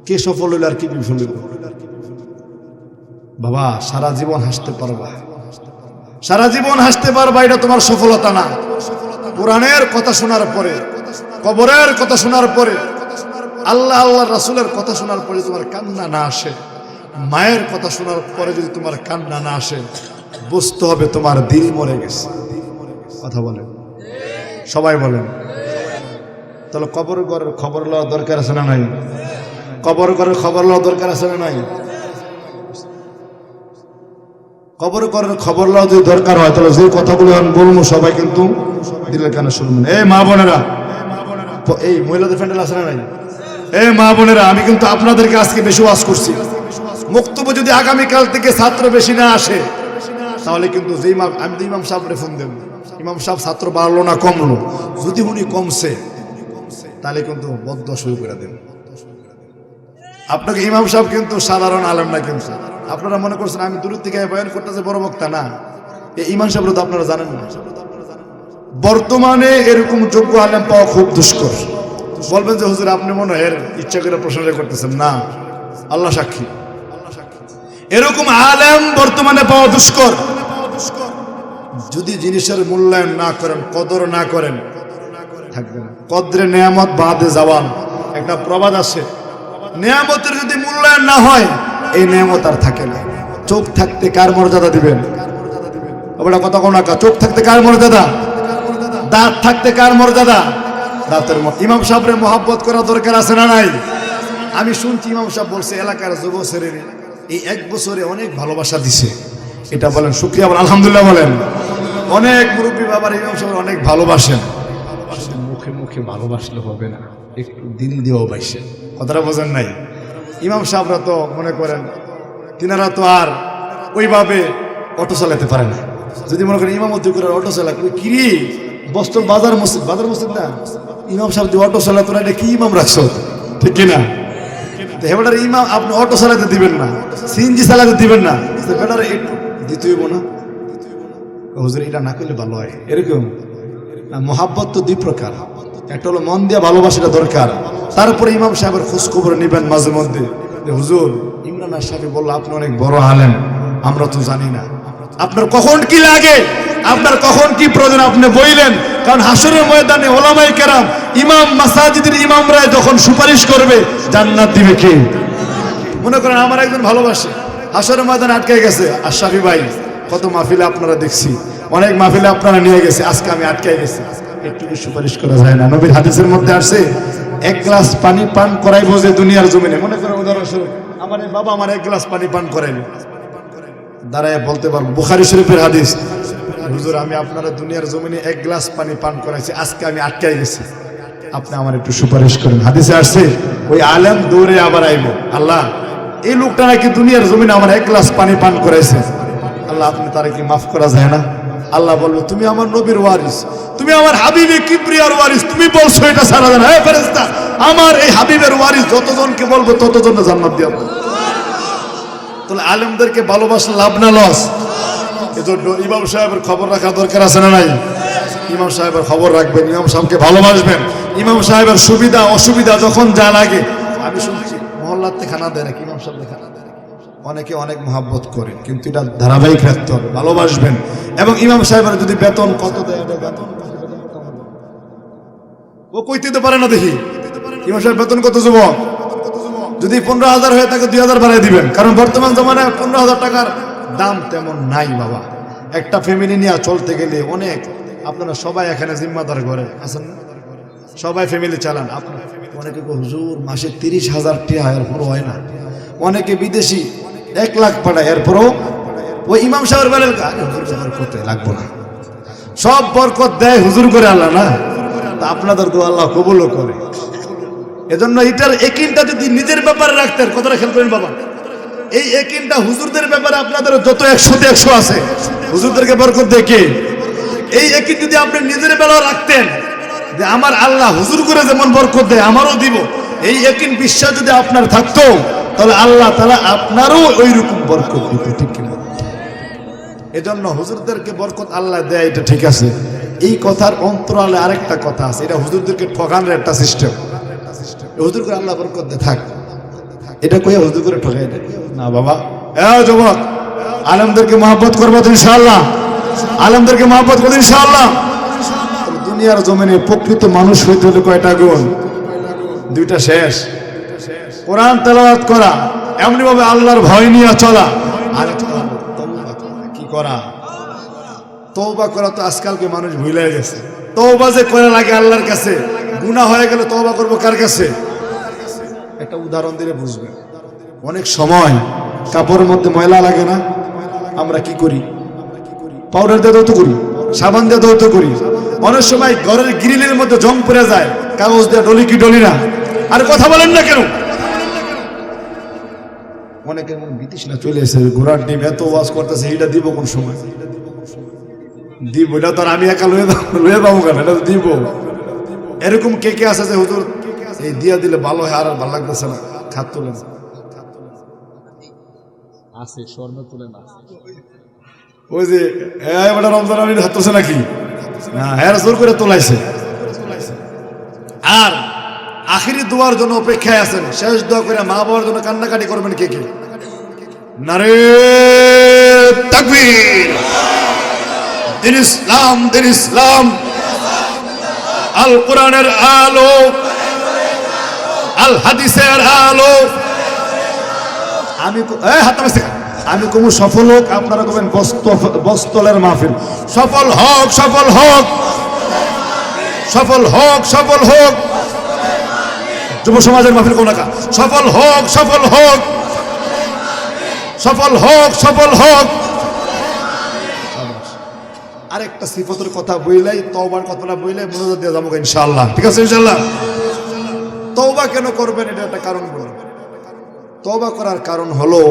কে সফল হইল আর কি বিফল হইল? বাবা, সারা জীবন হাসতে পারবা, সারা জীবন হাসতে পারবা, এটা তোমার সফলতা না। কোরআনের কথা শোনার পরে, কবরের কথা শোনার পরে, আল্লাহ আল্লাহ রাসূলের কথা শোনার পরে তোমার কান্না না আসে, মায়ের কথা শোনার পরে যদি তোমার কান্না না আসে, বুঝতে হবে তোমার দিল মরে গেছে। কথা বলেন, সবাই বলেন। তাহলে কবর ঘরের খবর লওয়া দরকার আছে না নাই? কবর ঘরের খবর লওয়া দরকার আছে না নাই? কবর ঘরের খবর লওয়া যদি দরকার হয়, তাহলে যে কথাগুলো আমি বলবো সবাই কিন্তু দিলের কানে শুনবেন। এই মা বোনেরা, এই মহিলাদের প্যান্ডেল আছে না নাই? এই মা বোনেরা, আমি কিন্তু আপনাদেরকে আজকে বেশি ওয়াজ করছি। বক্তব্য যদি আগামীকাল থেকে ছাত্র বেশি না আসে, তাহলে কিন্তু যে ইমাম, আমি তো ইমাম সাহেবরে ফোন দেব, ইমাম সাহেব ছাত্র বাড়লো না কমলো, যদি উনি কমছে তাহলে কিন্তু বদ্ধ শুরু করে দেব। আপনাকে ইমাম সাহেব কিন্তু সাধারণ আলেম না, কিন্তু আপনারা মনে করছেন আমি দূর থেকে বয়ান করতেছে বড় বক্তা না। এই ইমাম সাহেব তো আপনারা জানেন না। বর্তমানে এরকম যোগ্য আলেম পাওয়া খুব দুষ্কর। বলবেন যে হুজুর আপনি মনে হয় এর ইচ্ছা করে প্রশংসা করতেছেন, না, আল্লাহ সাক্ষী, এরকম আলেম বর্তমানে পাওয়া দুষ্কর। যদি জিনিসের মূল্যায়ন না করেন, কদর না করেন, থাকবে না। কদরে নেয়ামত বাদে যাওয়ান একটা প্রবাদ আছে। নেয়ামতের যদি মূল্যায়ন না হয়, এই নেয়ামত আর থাকে না। চোখ থাকতে কার মর্যাদা দিবেন? ওটা কথা কোন না, চোখ থাকতে কার মর্যাদা? দাঁত থাকতে কার মর্যাদা? দাঁতের। ইমাম সাহেবের মহব্বত করা দরকার আছে না নাই? আমি শুনছি ইমাম সাহেব বলছে এলাকার যুব শ্রেণী এই 1 বছরে অনেক ভালোবাসা দিছে। এটা বলেন শুকরিয়া, বলেন আলহামদুলিল্লাহ বলেন। অনেক মুরব্বী বাবার ইমাম সাহেব অনেক ভালোবাসেন। মুখে মুখে ভালোবাসলে হবে না, একটু দিল দিয়েও বাইসেন। কথাটা বোঝেন নাই? ইমাম সাহেবরা তো মনে করেন তিনারা তো আর ওইভাবে অটো চালাতে পারে না। যদি মনে করেন ইমামতি করে অটো চালা, কিরি বস্তর বাজার মসজিদ, বাজার মসজিদ না, ইমাম সাহেব যে অটো চালা, তোরা এটা কি ইমাম রাখছো? ঠিক কিনা? হেবাটার ইমাম আপনি অটো চালাতে দিবেন না, সিএনজি চালাতে দিবেন না, বেটার একটু দিতে হইব না? হুজুর এটা না করলে ভালো হয়, এরকম না। মোহাব্বত তো 2 প্রকার, একটা হলো মন দিয়ে ভালোবাসাটা দরকার, তারপরে ইমাম সাহেবের খোঁজ খবর নিবেন মাঝে মধ্যে। হুজুর ইমরান সাহেব বললো আপনি অনেক বড় আলেম, আমরা তো জানি না আপনার কখন কি লাগে, আপনার কখন কি প্রয়োজন আপনি বইলেন। কারণ হাসরের ময়দানে ওলামায়ে কেরাম, ইমাম, মাসাজিদের ইমামরা যখন সুপারিশ করবে, জান্নাত দিবে কে? মনে করেন আমার একজন ভালোবাসে, হাসরের ময়দানে আটকে গেছে, আশরাফি ভাই কত মাহফিলে আপনারা দেখছি, অনেক মাহফিলে আপনারা নিয়ে গেছে, আজকে আমি আটকে গেছি, একটু সুপারিশ করা যায় না? নবীর হাদিসের মধ্যে আসছে 1 গ্লাস পানি পান করাইবো যে দুনিয়ার জমিনে। মনে করেন উদাহরণস্বরূপ আমার বাবা আমার 1 গ্লাস পানি পান করাইবে, দাঁড়ায় বলতে পারবো বুখারী শরীফের হাদিস, হুজুর আমি আপনারা দুনিয়ার জমিনে 1 গ্লাস পানি পান করাইছি, আজকে আমি আটকে গেছি, আপনি আমার একটু সুপারিশ করেন। হাদিসে আসছে ওই আলেম দৌড়ে আবার আইব, আল্লাহ এই লোকটা নাকি দুনিয়ার জমিনে আমার 1 গ্লাস পানি পান করাইছে, আল্লাহ আপনি তারা কি মাফ করা যায় না? আল্লাহ বলবে তুমি আমার নবীর ওয়ারিস, তুমি আমার হাবিবে কিবরিয়ার ওয়ারিস, তুমি বলছো এটা সারা জানা। হে ফেরেশতা, আমার এই হাবিবের ওয়ারিস যতজনকে বলবো ততজন জান্নাত দিয়ে দেব। তাহলে আলেমদেরকে ভালোবাসা লাভ না লস? এজন্য ইমাম সাহেবের খবর রাখা দরকার আছে না নাই? ইমাম সাহেবের খবর রাখবেন, ইমাম সাহেবকে ভালোবাসবেন, ইমাম সাহেবের সুবিধা অসুবিধা যখন যা লাগে। আমি শুনছি মহল্লাতে খানা দেয় নাকি ইমাম সাহেব খানা দেয়, অনেকে অনেক মহাব্বত করে, কিন্তু এটা ধারাবাহিক রাখতে হবে, ভালোবাসবেন। এবং ইমাম সাহেবের যদি বেতন কত দেয়, বেতন ও কইতে তো পারে না, দেখি ইমাম সাহেব বেতন কত যুবক? যদি 15,000 হয়ে থাকে 2,000 বাড়াই দিবেন, কারণ বর্তমান জমানায় 15,000 টাকার দাম তেমন নাই বাবা। একটা ফ্যামিলি নিয়ে চলতে গেলে অনেক, আপনারা সবাই এখানে জিম্মাদার ঘরে আছেন না, সবাই ফ্যামিলি চালান। আপনার অনেকে হুজুর মাসে 30,000 টাকা এরপরও হয় না, অনেকে বিদেশি 1 লাখ পাঠায়, এরপরও ওই ইমাম সাহেবের বেলার করতে লাগবো না, সব বরকত দেয় হুজুর করে আল্লাহ না, তা আপনাদের তো আল্লাহ কবুলও করে। এজন্য এটার একিনটা যদি নিজের ব্যাপারে রাখতেন, কথাটা খেয়াল করেন বাবা, এই একিনটা হুজুরদের ব্যাপারে আপনাদের যত 100তে 100 আছে, হুজুরদেরকে বরকত দেয় কে? এই একিন যদি আপনি নিজের বেলা রাখতেন যে আমার আল্লাহ হুজুর করে যেমন বরকত দেয় আমারও দিব, এই ইয়াকিন বিশ্বাস যদি আপনার থাকতো তাহলে আল্লাহ তাআলা আপনারও ওই রকম বরকত দিত, ঠিক কিনা? এজন্য হুজুরদেরকে বরকত আল্লাহ দেয়, এটা ঠিক আছে। এই কথার অন্তরালে আরেকটা কথা আছে, এটা হুজুরদেরকে ঠকানোর একটা সিস্টেম। হুজুর করে আল্লাহ বরকত দে থাক, এটা কইয়া হুজুর করে ঠকাই দেয় না। বাবা যুবক, আলেমদেরকে মহব্বত করবো তো ইনশাআল্লাহ, আলেমদেরকে মহব্বত করবো ইনশাআল্লাহ। দুনিয়ার জমিনে প্রকৃত মানুষ হইতে হলে কয়টা গুণ? দুইটা শেষ। কোরআন তেলাওয়াত করা, এমনি ভাবে আল্লাহর ভয় নিয়ে চলা, আর কি করা? তওবা করা তো আজকালকে মানুষ ভুলে গেছে। তওবা যে করা লাগে আল্লাহর কাছে, গুনাহ হয়ে গেলে তওবা করবো কার কাছে? একটা উদাহরণ দিলে বুঝবেন। অনেক সময় কাপড়ের মধ্যে ময়লা লাগে না, আমরা কি করি? পাউডার দিয়ে ধৌত করি, সাবান দিয়ে ধৌত করি। অনেক সময় ঘরের গ্রিলের মধ্যে জং পড়ে যায়, কাগজ দিয়ে ডলি কি ডলি না? আর কথা বলেন না কেন? অনেকের মনে বিতৃষ্ণা চলে এসে, ঘোড়ার ডিম এত ওয়াজ করতেছে, এটা দিব কোন সময়? দিব, এটা তো আর আমি একা লয়ে পাবো কেন? এটা তো দিব। এরকম কে কে আছে যে হুজুর এই দিয়া দিলে ভালো হয়, আর ভালো লাগতেছে না, খাত তোলেন আছে, স্বর্ণ তুলে না, ওই যে এবার রমজান আমি হাতছে নাকি না, হ্যাঁ জোর করে তোলাইছে। আর আখিরি দোয়ার জন্য অপেক্ষায় আছেন, শেষ দোয়া করে মা বাবার জন্য কান্নাকাটি করবেন কে কে? নারে তাকবীর! দিন ইসলাম, দিন ইসলাম, আল কোরআনের আলো, আল হাদিসের আলো। আমি কোন সফল হোক, আপনারা কবেন বস্তলের মাহফিল। সফল হোক, সফল হোক, সফল হোক, সফল হোক। যুব সমাজের মাহফিল কোন একা? সফল হোক, সফল হোক, সফল হোক, সফল হোক। আরেকটা সিফতের কথা বইলাই, তওবার কথাটা বইলাই মনোযোগ দিয়ে যাবো ইনশাআল্লাহ, ঠিক আছে ইনশাআল্লাহ। তওবা কেন করবেন, এটা একটা কারণ বলুন। তওবা করার কারণ হলো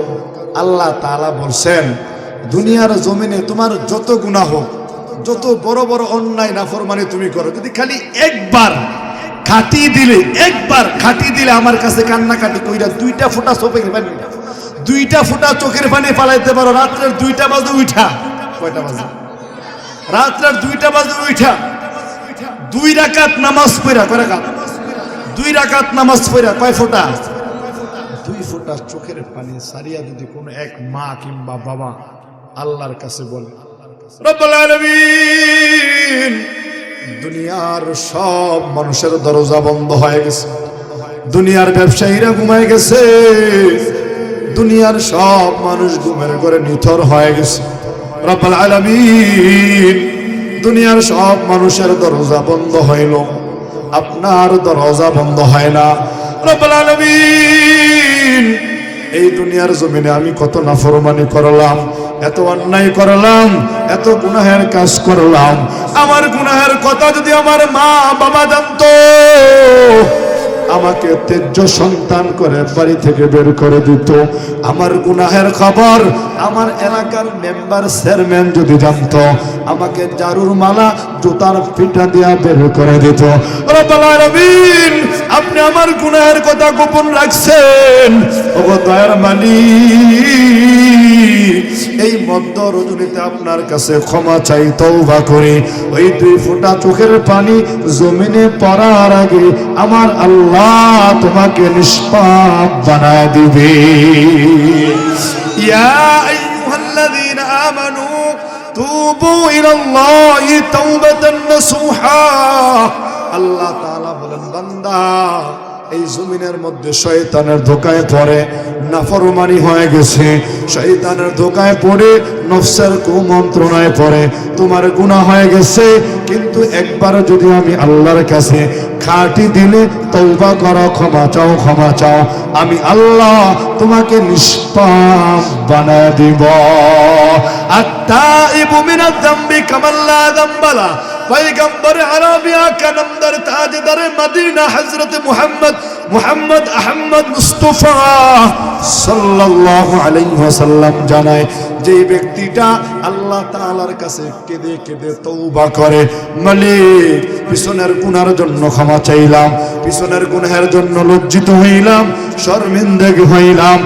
আল্লাহ তাআলা বলছেন, দুনিয়ার জমিনে তোমার যত গুনাহ হোক, যত বড় বড় অন্যায় নাফরমানি তুমি করো, যদি খালি একবার খাটি দিলে, একবার খাটি দিলে আমার কাছে কান্নাকাটি কইরা দুইটা ফোঁটা চোখের পানি, দুইটা ফোঁটা চোখের পানি ফালাইতে পারো, রাত্রের 2টা বাজে উঠা, কয়টা বাজে? রাত্রের 2টা বাজে উঠা 2 রাকাত নামাজ পড়া, কয় রাকাত? 2 রাকাত নামাজ পড়া কয় ফোঁটা? 2 ফোঁটা চোখের পানি সারিয়া যদি কোন এক মা কিংবা বাবা আল্লাহর কাছে বলে, রব্বুল আলামিন, দুনিয়ার সব মানুষের দরজা বন্ধ হয়ে গেছে, দুনিয়ার ব্যবসায়ীরা ঘুমায় গেছে, দুনিয়ার সব মানুষ ঘুমের ঘরে নিথর হয়ে গেছে, রব্বুল আলামিন, দুনিয়ার সব মানুষের দরজা বন্ধ হইল, আপনার দরজা বন্ধ হয় না। রব্বুল আলামিন, এই দুনিয়ার জমিনে আমি কত নাফরমানি করলাম, এত অন্যায় করলাম, এত গুনাহের কাজ করলাম। আমার গুনাহের কথা যদি আমার মা বাবা জানতো, আমাকে তেজ্য সন্তান করে বাড়ি থেকে বের করে দিত। আমার গুনাহের খবর আমার এলাকার মেম্বার চেয়ারম্যান যদি জানতো, আমাকে জারুর মালা জুতার পিঠা দিয়া বের করে দিত। রব্বুল আলামিন, আপনি আমার গুনাহের কথা গোপন রাখছেন। ওগো দয়ার মালিক, এই মধ্য রজনীতে আপনার কাছে ক্ষমা চাই, তওবা করি। ওই 2 ফোঁটা চোখের পানি জমিনে পড়ার আগে আমার আল্লাহ তোমাকে নিষ্পাপ বানায় দিবে। ইয়া আইয়ুহাল্লাযীনা আমানু তুবু ইলাল্লাহি তাওবাতান নাসুহা। আল্লাহ তাআলা বলেন, বান্দা এই জমিনের মধ্যে শয়তানের ধোকায় পড়ে নাফরমানি হয়ে গেছে, শয়তানের ধোকায় পড়ে নফসের কুমন্ত্রণায় পড়ে তোমার গুনাহ হয়ে গেছে, কিন্তু একবার যদি আমি আল্লাহর কাছে খাঁটি দিলে তওবা করো, ক্ষমা চাও, ক্ষমা চাও, আমি আল্লাহ তোমাকে নিষ্পাপ বানায় দিব। আত্তাইবু মিনাজ যামবি কামান লা যামবা লা, पैगंबर अरबिया का नमदर ताजदार मदीना हजरत मुहम्मद अहमद मुस्तफा সাল্লাল্লাহু আলাইহি ওয়াসাল্লাম জানায় যে ব্যক্তিটা আল্লাহ তাআলার কাছে কেঁদে কেঁদে তওবা করে, মালিক পিছনের গুনাহের জন্য ক্ষমা চাইলাম, পিছনের গুনাহের জন্য লজ্জিত হইলাম, শর্মিন্দা হইলাম,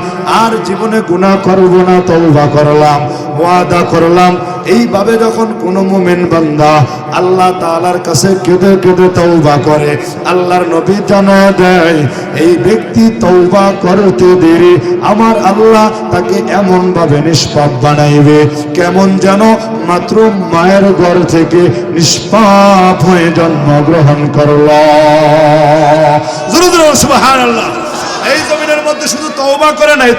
আর জীবনে গুনাহ করব না, তওবা করলাম, ওয়াদা করলাম। এইভাবে যখন কোন মুমিন বান্দা আল্লাহ তাআলার কাছে কেঁদে কেঁদে তওবা করে, আল্লাহর নবী জানায় দেয় এই ব্যক্তি তওবা করতে দেরি আমার আল্লাহ তাকে এমন ভাবে নিষ্পাপ বানাইবে, কেমন যেন মাত্র মায়ের ঘর থেকে নিষ্পাপ হয়ে জন্মগ্রহণ করল। জোরে জোরে সুবহানাল্লাহ। এই জমিনের মধ্যে শুধু তওবা করে নাই,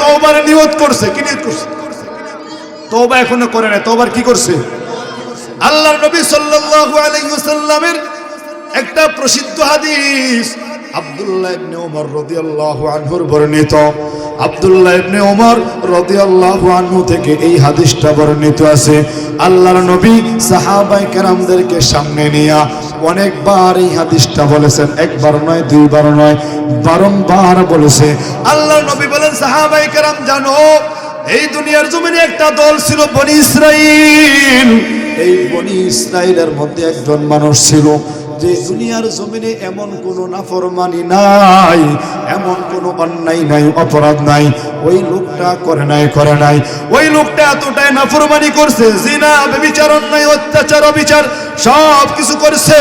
তওবার নিয়ত করছে। কি নিয়ত করছে? তওবা এখনো করে নাই, তওবার কি করছে? আল্লাহর নবী সাল্লাল্লাহু আলাইহি ওয়াসাল্লামের একটা প্রসিদ্ধ হাদিস আব্দুল্লাহ ইবনে ওমর রাদিয়াল্লাহু আনহুর বর্ণিত। আব্দুল্লাহ ইবনে ওমর রাদিয়াল্লাহু আনহু থেকে এই হাদিসটা বর্ণিত আছে। আল্লাহর নবী সাহাবায়ে কেরামদেরকে সামনে নিয়ে অনেকবার এই হাদিসটা বলেছেন, একবার নয়, দুইবার নয়, বারংবার বলেছে। আল্লাহর নবী বলেন, সাহাবায়ে কেরাম জানো, এই দুনিয়ার জমিনে একটা দল ছিল বনি ইসরাইল। এই বনি ইসরাইলের মধ্যে একজন মানুষ ছিল যে দুনিয়ার জমিনে এমন কোন নাফরমানি নাই, এমন কোন অন্যায় নাই, অপরাধ নাই ওই লোকটা করে নাই। ওই লোকটা এতটাই নাফরমানি করছে, জিনা, ব্যভিচার, অন্যায়, অত্যাচার, অবিচার সব কিছু করছে,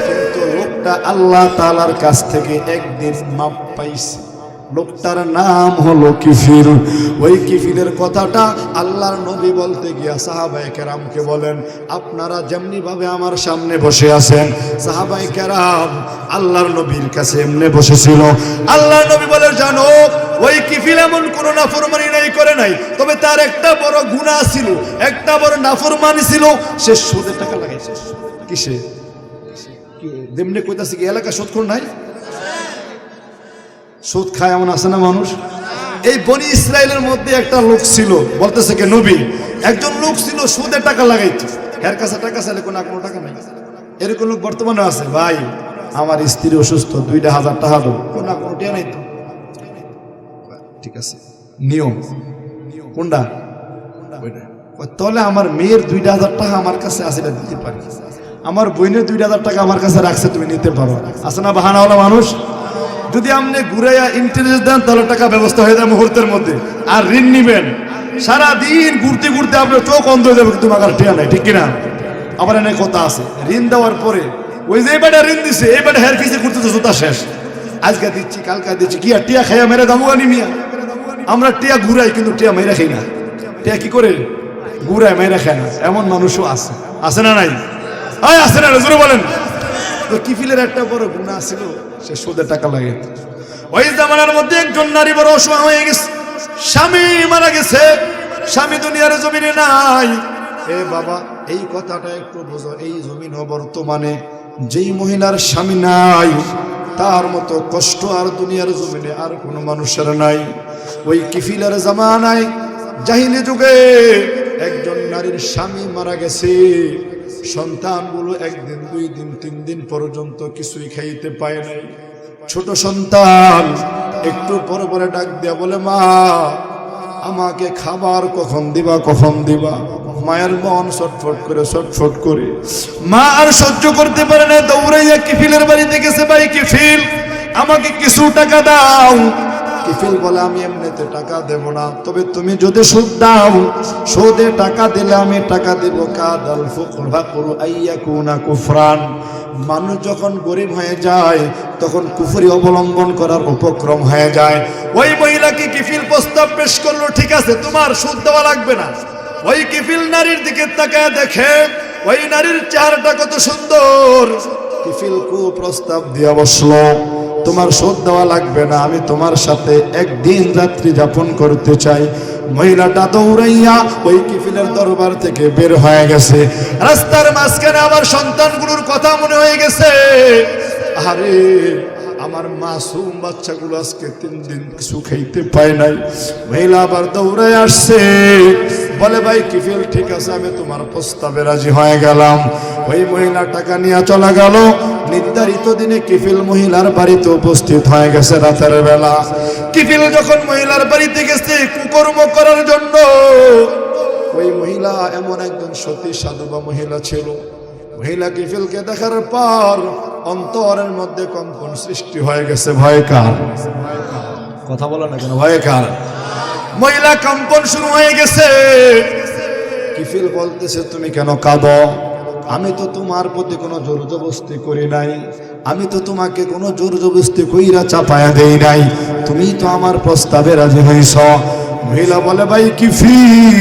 কিন্তু লোকটা আল্লাহ তাআলার কাছ থেকে একদিন মাপ পাইছে। লোকটার নাম হলো কিফিল। ওই কিফিলের কথাটা আল্লাহর নবী বলতে গিয়া সাহাবায়ে কেরামকে বলেন, আপনারা যেমনি ভাবে আমার সামনে বসে আছেন, সাহাবায়ে কেরাম আল্লাহর নবীর কাছে এমনি বসেছিল। আল্লাহর নবী বলে, জানো ওই কিফিল এমন কোন নাফরমানি নাই, করে নাই, তবে তার একটা বড় গুনাহ ছিল, একটা বড় নাফরমানি ছিল, সে সুদের টাকা লাগাইছে। কিসে? যেমনি কইতাছে কি এলাকা সুদখোর নাই? সুদ খায় এমন আছে না মানুষ? এই বনি ইসরায়েলের মধ্যে একটা লোক ছিল, বলতেছে কে নবী, একজন লোক ছিল সুদে টাকা লাগাইতো, এর কাছে টাকা চাইলে কোনো টাকা নাই। এরকম লোক বর্তমানে আছে। ভাই আমার স্ত্রী অসুস্থ, 2,000 টাকা দাও, কোনো টিয়া নাই তো। ঠিক আছে, নিয়ম কোনটা? তাহলে আমার মেয়ের 2,000 টাকা আমার কাছে আছে, এটা দিতে পারি। আমার বোনের 2,000 টাকা আমার কাছে রাখছে, তুমি নিতে পারো। আছে না বাহানাওয়ালা মানুষ? যদি আপনি ঘুরাইয়া ইন্টারেস্ট দেন তাহলে টাকা ব্যবস্থা হয়ে যায় মুহূর্তের মধ্যে। আর ঋণ নিবেন, সারাদিন ঘুরতে ঘুরতে আপনার চোখ অন্ধ হয়ে যাবে, কিন্তু আমার টিয়া নাই, ঠিক কিনা? আবার এনে কথা আছে, ঋণ দেওয়ার পরে ওই যে এবারে ঋণ দিছে, এবারে হেয়ার ফিসে ঘুরতেছে, জুতা শেষ, আজকে দিচ্ছি কালকা দিচ্ছি, কি আর টিয়া খাইয়া মেরে দামু আনি মিয়া? আমরা টিয়া ঘুরাই কিন্তু টিয়া মেরে খাই না। টিয়া কি করে ঘুরায়, মেরে খায় না, এমন মানুষও আছে। আছে না নাই? আছে না? জোরে বলেন। তো কিফিলের একটা বড় গুনাহ ছিল, সে সুদে টাকা লাগে। ওই জামানার মধ্যে একজন নারী বড় অসহায় হয়ে গেছে, স্বামী মারা গেছে, স্বামী দুনিয়ার জমিনে নাই। এ বাবা, এই কথাটা একটু বোঝো, এই জমিন বর্তমানে যেই মহিলার স্বামী নাই তার মতো কষ্ট আর দুনিয়ার জমিনে আর কোনো মানুষের নাই। ওই কিফিলের জামানায়, জাহিলি যুগে একজন নারীর স্বামী মারা গেছে, সন্তানগুলো 1 দিন 2 দিন 3 দিন পর্যন্ত কিছুই খাইতে পায় নাই। ছোট সন্তান একটু পরে পরে ডাক দিয়া বলে, মা আমাকে খাবার কখন দিবা? মায়ের মন ছটফট করে মা আর সহ্য করতে পারে না, দৌড়াইয়া কিফিলের বাড়িতে গেছে। ভাই কিফিল, আমাকে কিছু টাকা দাও। কিফিল বলে, আমি এমনিতে টাকা দেব না, তবে তুমি যদি সুদ দাও, সুদে টাকা দিলে আমি টাকা দেব। কাদাল ফুকরাকুর আইয়াকুনা কুফরান। মানুষ যখন গরিব হয়ে যায় তখন কুফরি অবলম্বন করার উপক্রম হয়ে যায়। ওই মহিলাকে কিফিল প্রস্তাব পেশ করলো, ঠিক আছে তোমার সুদ দেওয়া লাগবে না। ওই কিফিল নারীর দিকে তাকায় দেখে ওই নারীর চেহারাটা কত সুন্দর। কিফিল প্রস্তাব দিয়া বসলো, তোমার সুদ দেওয়া লাগবে না, আমি তোমার সাথে একদিন রাত্রি যাপন করতে চাই। মহিলাটা দৌড়াইয়া ওই কিফিলের দরবার থেকে বের হয়ে গেছে। রাস্তার মাঝখানে আমার সন্তানগুলোর কথা মনে হয়ে গেছে, আরে আমার মাসুম বাচ্চাগুলো আজকে 3 দিন কিছু খাইতে পায় নাই। মহিলা আবার দৌড়ায় আসছে, বলে ভাই কিফিল ঠিক আছে, আমি তোমার প্রস্তাবে রাজি হয়ে গেলাম। ওই মহিলা টাকা নিয়ে চলে গেল। নির্ধারিত দিনে কিফিল মহিলার বাড়িতে উপস্থিত হয়ে গেছে রাতের বেলা। কিফিল যখন মহিলার বাড়িতে গেছে কুকর্ম করার জন্য, ওই মহিলা এমন একজন সতী সাধুবা মহিলা ছিল। মহিলা কিফিলকে দেখার পর অন্তরের মধ্যে কম্পন সৃষ্টি হয়ে গেছে। ভয় কার? কথা বলো না কেন? ভয় কার? মহিলা কম্পন শুরু হয়ে গেছে। কিফিল বলতেছে তুমি কেন কাঁদো? আমি তো তোমার প্রতি কোনো জোর জবরদস্তি করি নাই, আমি তো তোমাকে কোনো জোর জবরদস্তি কইরা চাপায়া দেই নাই, তুমি তো আমার প্রস্তাবে রাজি হইছ। মহিলা বলে ভাই কিফিল,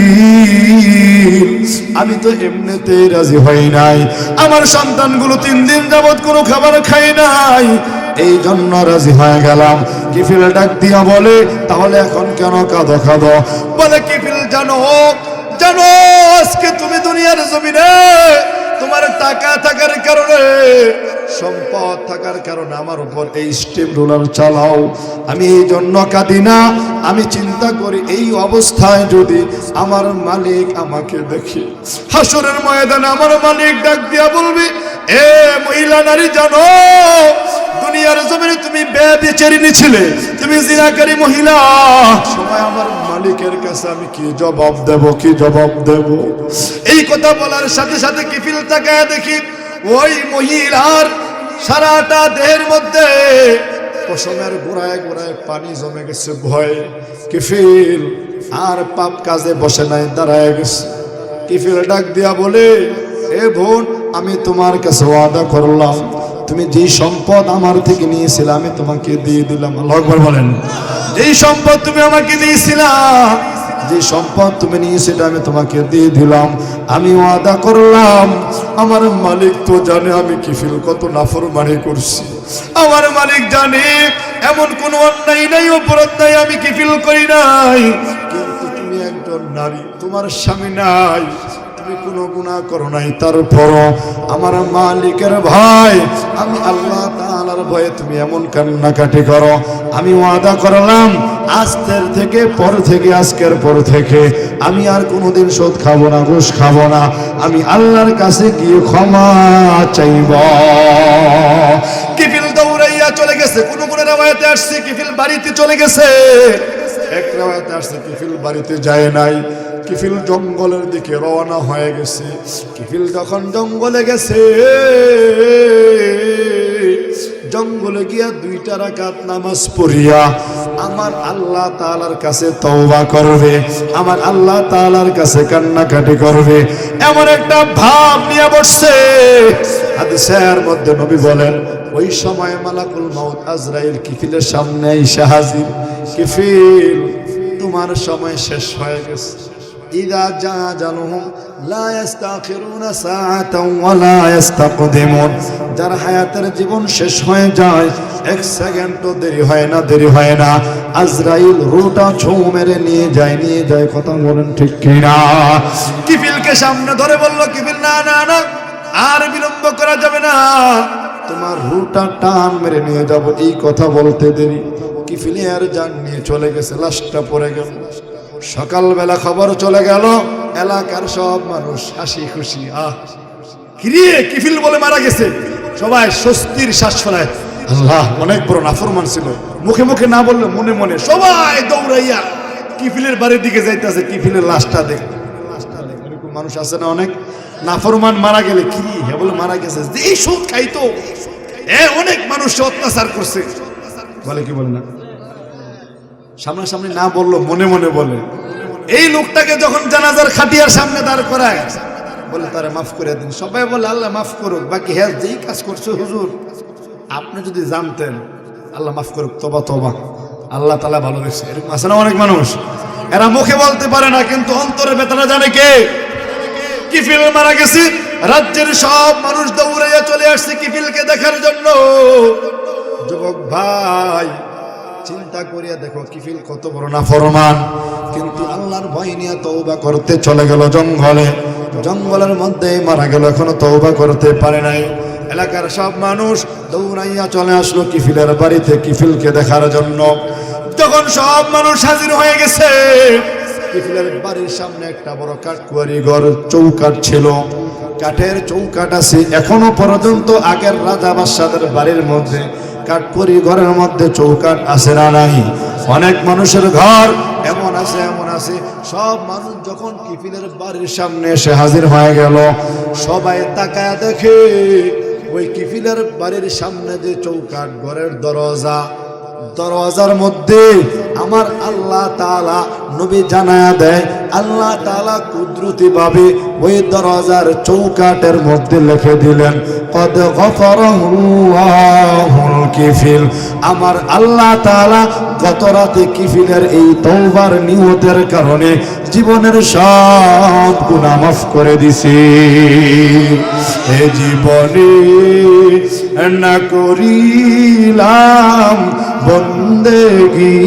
আমি তো এমনিতে রাজি হই নাই, আমার সন্তানগুলো 3 দিন যাবত কোনো খাবার খাই নাই, এই জন্য রাজি হয়ে গেলাম। কিফিল ডাক দিয়া বলে তাহলে এখন কেন কাঁদো কাঁদো? বলে কিফিল জানো জানো আজকে তুমি দুনিয়ার জমিনে তোমার টাকা থাকার কারণে, সম্পদ থাকার কারণে আমার উপর এই স্টিম রোলার চালাও। আমি এই জন্য কাঁদি না, আমি চিন্তা করি এই অবস্থায় যদি আমার মালিক আমাকে দেখে হাসরের ময়দানে আমার মালিক ডাক দিয়া বলবি, এ মহিলা নারী জানো দুনিয়ার জমিনে তুমি বেবিচারিণী ছিলে, তুমি জিনাকারী মহিলা, সময় আমার মালিকের কাছে আমি কি জবাব দেব, কি জবাব দেব? এই কথা বলার সাথে সাথে কিফিল তাকায় দেখি ওই মহিলার সারাটা দেহের মধ্যে পশমের গোড়ায় গোড়ায় পানি জমে গেছে ভয়ে। কিফিল আর পাপ কাজে বসে নাই, দাঁড়ায় গেছে। কিফিল ডাক দিয়া বলে, এ বোন, আমি তোমার কাছে ওয়াদা করলাম তুমি যে সম্পদ আমার থেকে নিয়েছিলে আমি তোমাকে দিয়ে দিলাম। আল্লাহু আকবার বলেন। যেই সম্পদ তুমি আমাকে দিয়েছিলা, যে সম্পদ তুমি নিয়েছিলে আমি তোমাকে দিয়ে দিলাম। আমি ওয়াদা করলাম, আমার মালিক তো জানে আমি কিফিল কত নাফরমানি করছি, আমার মালিক জানে এমন কোন অন্যায় নাই, অপরাধ নাই আমি কিফিল করি নাই। কিন্তু তুমি একজন নারী, তোমার স্বামী নাই, তুমি কোনো গুনাহ করো নাই, তারপরও আমার মালিকের ভয়, আমি আল্লাহ তাআলার ভয়ে তুমি এমন কান্নাকাটি করো। আমি ওয়াদা করলাম আজকের থেকে আজকের পর থেকে আমি আর কোনোদিন সুদ খাবো না, ঘুষ খাবো না, আমি আল্লাহর কাছে গিয়ে ক্ষমা চাইব। কিফিল দৌড়াইয়া চলে গেছে। কোন রাওয়ায়াতে আসছে কিফিল বাড়িতে চলে গেছে, এক রাওয়ায়াতে আসছে কিফিল বাড়িতে যায় নাই, কিফিল জঙ্গলের দিকে রওনা হয়ে গেছে। কিফিল যখন জঙ্গলে গেছে, জঙ্গলে গিয়া 2 রাকাত নামাজ পড়িয়া আমার আল্লাহ তাআলার কাছে তওবা করবে, আমার আল্লাহ তাআলার কাছে কান্নাকাটি করবে, এমন একটা ভাব নিয়ে বসছে। হাদিসের মধ্যে নবী বলেন ওই সময় মালাকুল মাউত আজরাইল কিফিলের সামনে এসে হাজির। কিফিল, তোমার সময় শেষ হয়ে গেছে। ইদা জাআজালুহুম লা ইস্তাখিরুনা সাআতান ওয়া লা ইস্তাকদিমুন। যার হায়াতের জীবন শেষ হয়ে যায় 1 সেকেন্ডও দেরি হয় না, আজরাইল রূহটা ছুঁ মেরে নিয়ে যায়। কথা বলেন ঠিক কি না? কিফিলকে সামনে ধরে বলল, কিফিল না না না, আর বিলম্ব করা যাবে না, তোমার রূহটা টান মেরে নিয়ে যাব। এই কথা বলতে দেরি, কিফিলের জান নিয়ে চলে গেছে, লাশটা পড়ে গেল। সকালবেলা খবর চলে গেল, এলাকার সব মানুষ হাসি খুশি, কিরে কিফিল বলে মারা গেছে, সবাই স্বস্তির শ্বাস ফেলায়। আল্লাহ, অনেক বড় নাফরমান ছিল, মুখে মুখে না বললে মনে মনে সবাই দৌড়াইয়া কিফিলের বাড়ির দিকে যাইতেছে কিফিলের লাশটা দেখ। এরকম মানুষ আছে না, অনেক নাফরমান মারা গেলে কি বলে মারা গেছে, এই সুদ খাইতো, অনেক মানুষ অত্যাচার করছে বলে, কি বলে না, সামনাসামনি না বললো মনে মনে বলে। এই লোকটাকে যখন জানাজার খাটিয়ার সামনে দাঁড় করায় বলে তারে মাফ করে দিন, সবাই বলে আল্লাহ মাফ করুক, বাকি হ্যাঁ যেই কাজ করছে হুজুর আপনি যদি জানতেন, আল্লাহ মাফ করুক, তবা আল্লাহ তাআলা ভালোবেসে। এরকম আছে না অনেক মানুষ, এরা মুখে বলতে পারে না কিন্তু অন্তরে বেদনা জানে কে। কিফিল মারা গেছে, রাজ্যের সব মানুষ দৌড়াইয়া চলে আসছে কিফিলকে দেখার জন্য। যুবক ভাই, চিন্তা করিয়া দেখো কিফিল কত বড় নাফরমান, কিন্তু আল্লাহর ভয় নিয়ে তওবা করতে চলে গেল জঙ্গলের মধ্যে মারা গেল, এখনো তওবা করতে পারে নাই। এলাকার সব মানুষ দৌড়াইয়া চলে আসলো কিফিলের বাড়িতে কিফিলকে দেখার জন্য। যখন সব মানুষ হাজির হয়ে গেছে, কিফিলের বাড়ির সামনে একটা বড় কাঠকুয়ারি ঘর, চৌকাঠ ছিল, কাঠের চৌকাঠ আছে এখনো পর্যন্ত। আগের রাজা বাদশাদের বাড়ির মধ্যে কাঠকুয়ারি ঘরের মধ্যে চৌকাঠ আছে না নাই? অনেক মানুষের ঘর এমন আছে এমন আছে। সব মানুষ যখন কিফিলের বাড়ির সামনে এসে হাজির হয়ে গেল, সবাই তাকায় দেখে ওই কিফিলের বাড়ির সামনে যে চৌকাঠ ঘরের দরওয়াজার মধ্যে আমার আল্লাহ তাআলা নবী জানায়া দেয়, আল্লাহ তাআলা কুদরতি ভাবে ওই দরওয়াজার চৌকাঠের মধ্যে লিখে দিলেন কদ গফারাহুল্লাহুল কিফিল। আমার আল্লাহ তাআলা গত রাতে কিফিলের এই তওবার নিয়তের কারণে জীবনের সব গুনাহ মাফ করে দিছি। এ জীবনে না করিলাম বন্দেগি,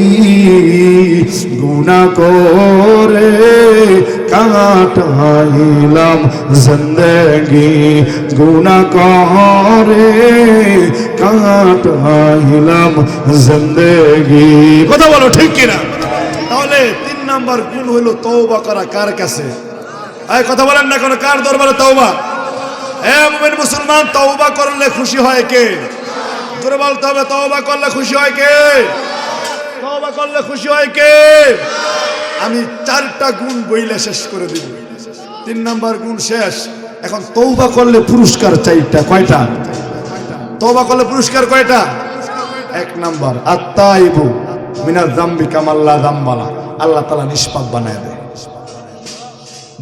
গুনাহ করে কাটাইলাম জিন্দেগি, গুনাহ করে কাটাইলাম জিন্দেগি। কথা বলো ঠিক কিনা? তাহলে 3 নাম্বার গুণ হলো তওবা করা কার কাছে? এই কথা বলেন না, কোনো কার দরবারে তওবা? এ মুমিন মুসলমান, তওবা করলে খুশি হয় কে? জোরে বলতে হবে, তওবা করলে খুশি হয় কে? তওবা করলে খুশি হয় কে? আমি 4টা গুণ বইলে শেষ করে দিব। 3 নাম্বার গুণ শেষ। এখন তওবা করলে পুরস্কার 4টা। কয়টা? তওবা করলে পুরস্কার কয়টা? 1 নাম্বার আত-তাইবু মিনাজ যামবি কামাল্লা যামবালা, আল্লাহ তাআলা নিষ্পাপ বানায় দেয়।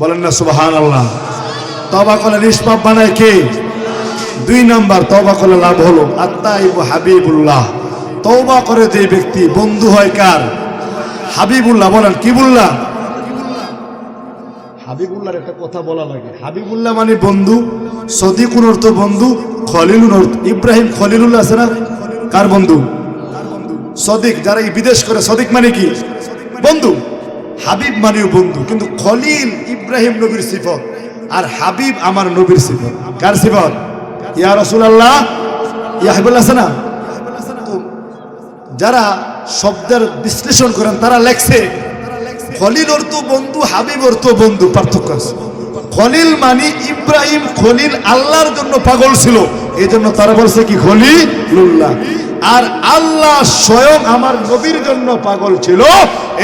বলেন না সুবহানাল্লাহ। তওবা করলে নিষ্পাপ বানায় কে? 2 নাম্বার তওবা করলে লাভ হলো আত-তাইবু হাবিবুল্লাহ। তওবা করে যে ব্যক্তি বন্ধু হয় কার? হাবিবুল্লাহ। বলেন কি বললা? হাবিবুল্লাহর একটা কথা বলা লাগে। হাবিবুল্লাহ মানে বন্ধু, সদিকুর অর্থ বন্ধু, খলিলুর অর্থ ইব্রাহিম খলিলুল্লাহ আছে না? কার বন্ধু? সদিক। যারা বিদেশ করে সদিক মানে কি? বন্ধু। হাবিব মানেও বন্ধু, কিন্তু খলিল ইব্রাহিম নবীর সিফত আর হাবিব আমার নবীর সিফত। কার সিফত? ইয়া রাসূলুল্লাহ, ইয়া হাবিবুল্লাহ আছে না? যারা শব্দের বিশ্লেষণ করেন তারা লেখছে খলিল অর্থ বন্ধু, হাবিব অর্থ বন্ধু। পার্থক্য আছে। খলিল মানে ইব্রাহিম খলিল আল্লাহর জন্য পাগল ছিল, এই জন্য তারা বলছে কি খলিলুল্লাহ। আর আল্লাহ স্বয়ং আমার নবীর জন্য পাগল ছিল,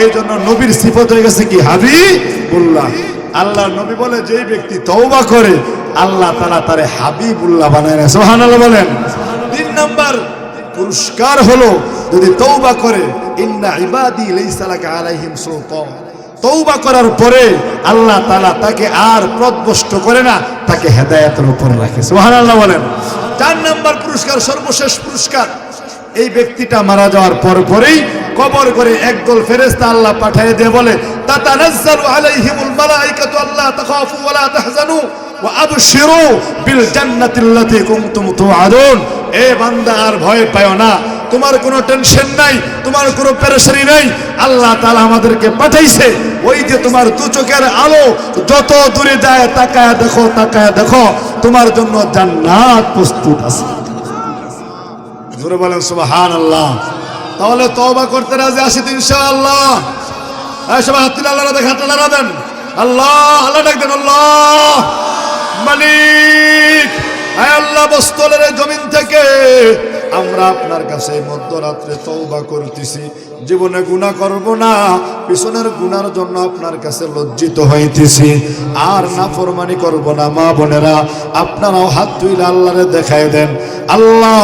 এই জন্য নবীর সিফত হয়ে গেছে কি হাবিবুল্লাহ। আল্লাহ নবী বলে যেই ব্যক্তি তওবা করে আল্লাহ তাআলা তারে হাবিবুল্লাহ বানায় না। সুবহানাল্লাহ বলেন। 3 নাম্বার পুরস্কার হলো যদি তওবা করে, ইন্না ইবাদি লাইসা লাকা আলাইহিম সুলতান। তওবা করার পরে আল্লাহ তাআলা তাকে আর পথভ্রষ্ট করে না, তাকে হেদায়েতের উপর রাখে। সুবহানাল্লাহ বলেন। 4 নাম্বার পুরস্কার, সর্বশেষ পুরস্কার, এই ব্যক্তিটা মারা যাওয়ার পরেই কবর করে একদল ফেরেশতা আল্লাহ পাঠিয়ে দিয়ে বলে তাতানাজ্জালু আলাইহিমুল মালাইকাতু আল্লা তাখাফু ওয়া লা তাহজানু ওয়া আবশিরু বিল জান্নাতিল্লাতী কুনতুম তুআদুন। এ বান্দা আর ভয় পাও না, তোমার কোনো টেনশন নাই, তোমার কোনো পেরেশানি নাই। আল্লাহ তাআলা আমাদেরকে পাঠাইছে, ওই যে তোমার দু চোখের আলো যত দূরে যায় তাকায় দেখো, তাকায় দেখো, তোমার জন্য জান্নাত প্রস্তুত আছে। জোরে বলেন সুবহানাল্লাহ। তাহলে তওবা করতে রাজি আছি তো ইনশাআল্লাহ? এই সবাই হাত তুলে আল্লাহর দেখে হাত নাড়া দেন। আল্লাহ আল্লাহ ডাক দেন, আল্লাহ মালিক। আয় আল্লাহ, বস্তলের জমিন থেকে আমরা আপনার কাছে মধ্যরাত্রে তওবা করতেছি, জীবনে গুনাহ করব না, পিছনের গুনার জন্য আপনার কাছে লজ্জিত হইতেছি, আর নাফরমানি করব না। মা বোনেরা আপনারাও হাত তুলে আল্লাহরে দেখায় দেন, আল্লাহ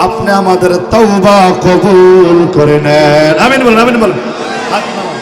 আপনি আমাদের তওবা কবুল করে নেন। আমিন বলেন, আমিন বলেন। হাত নামান।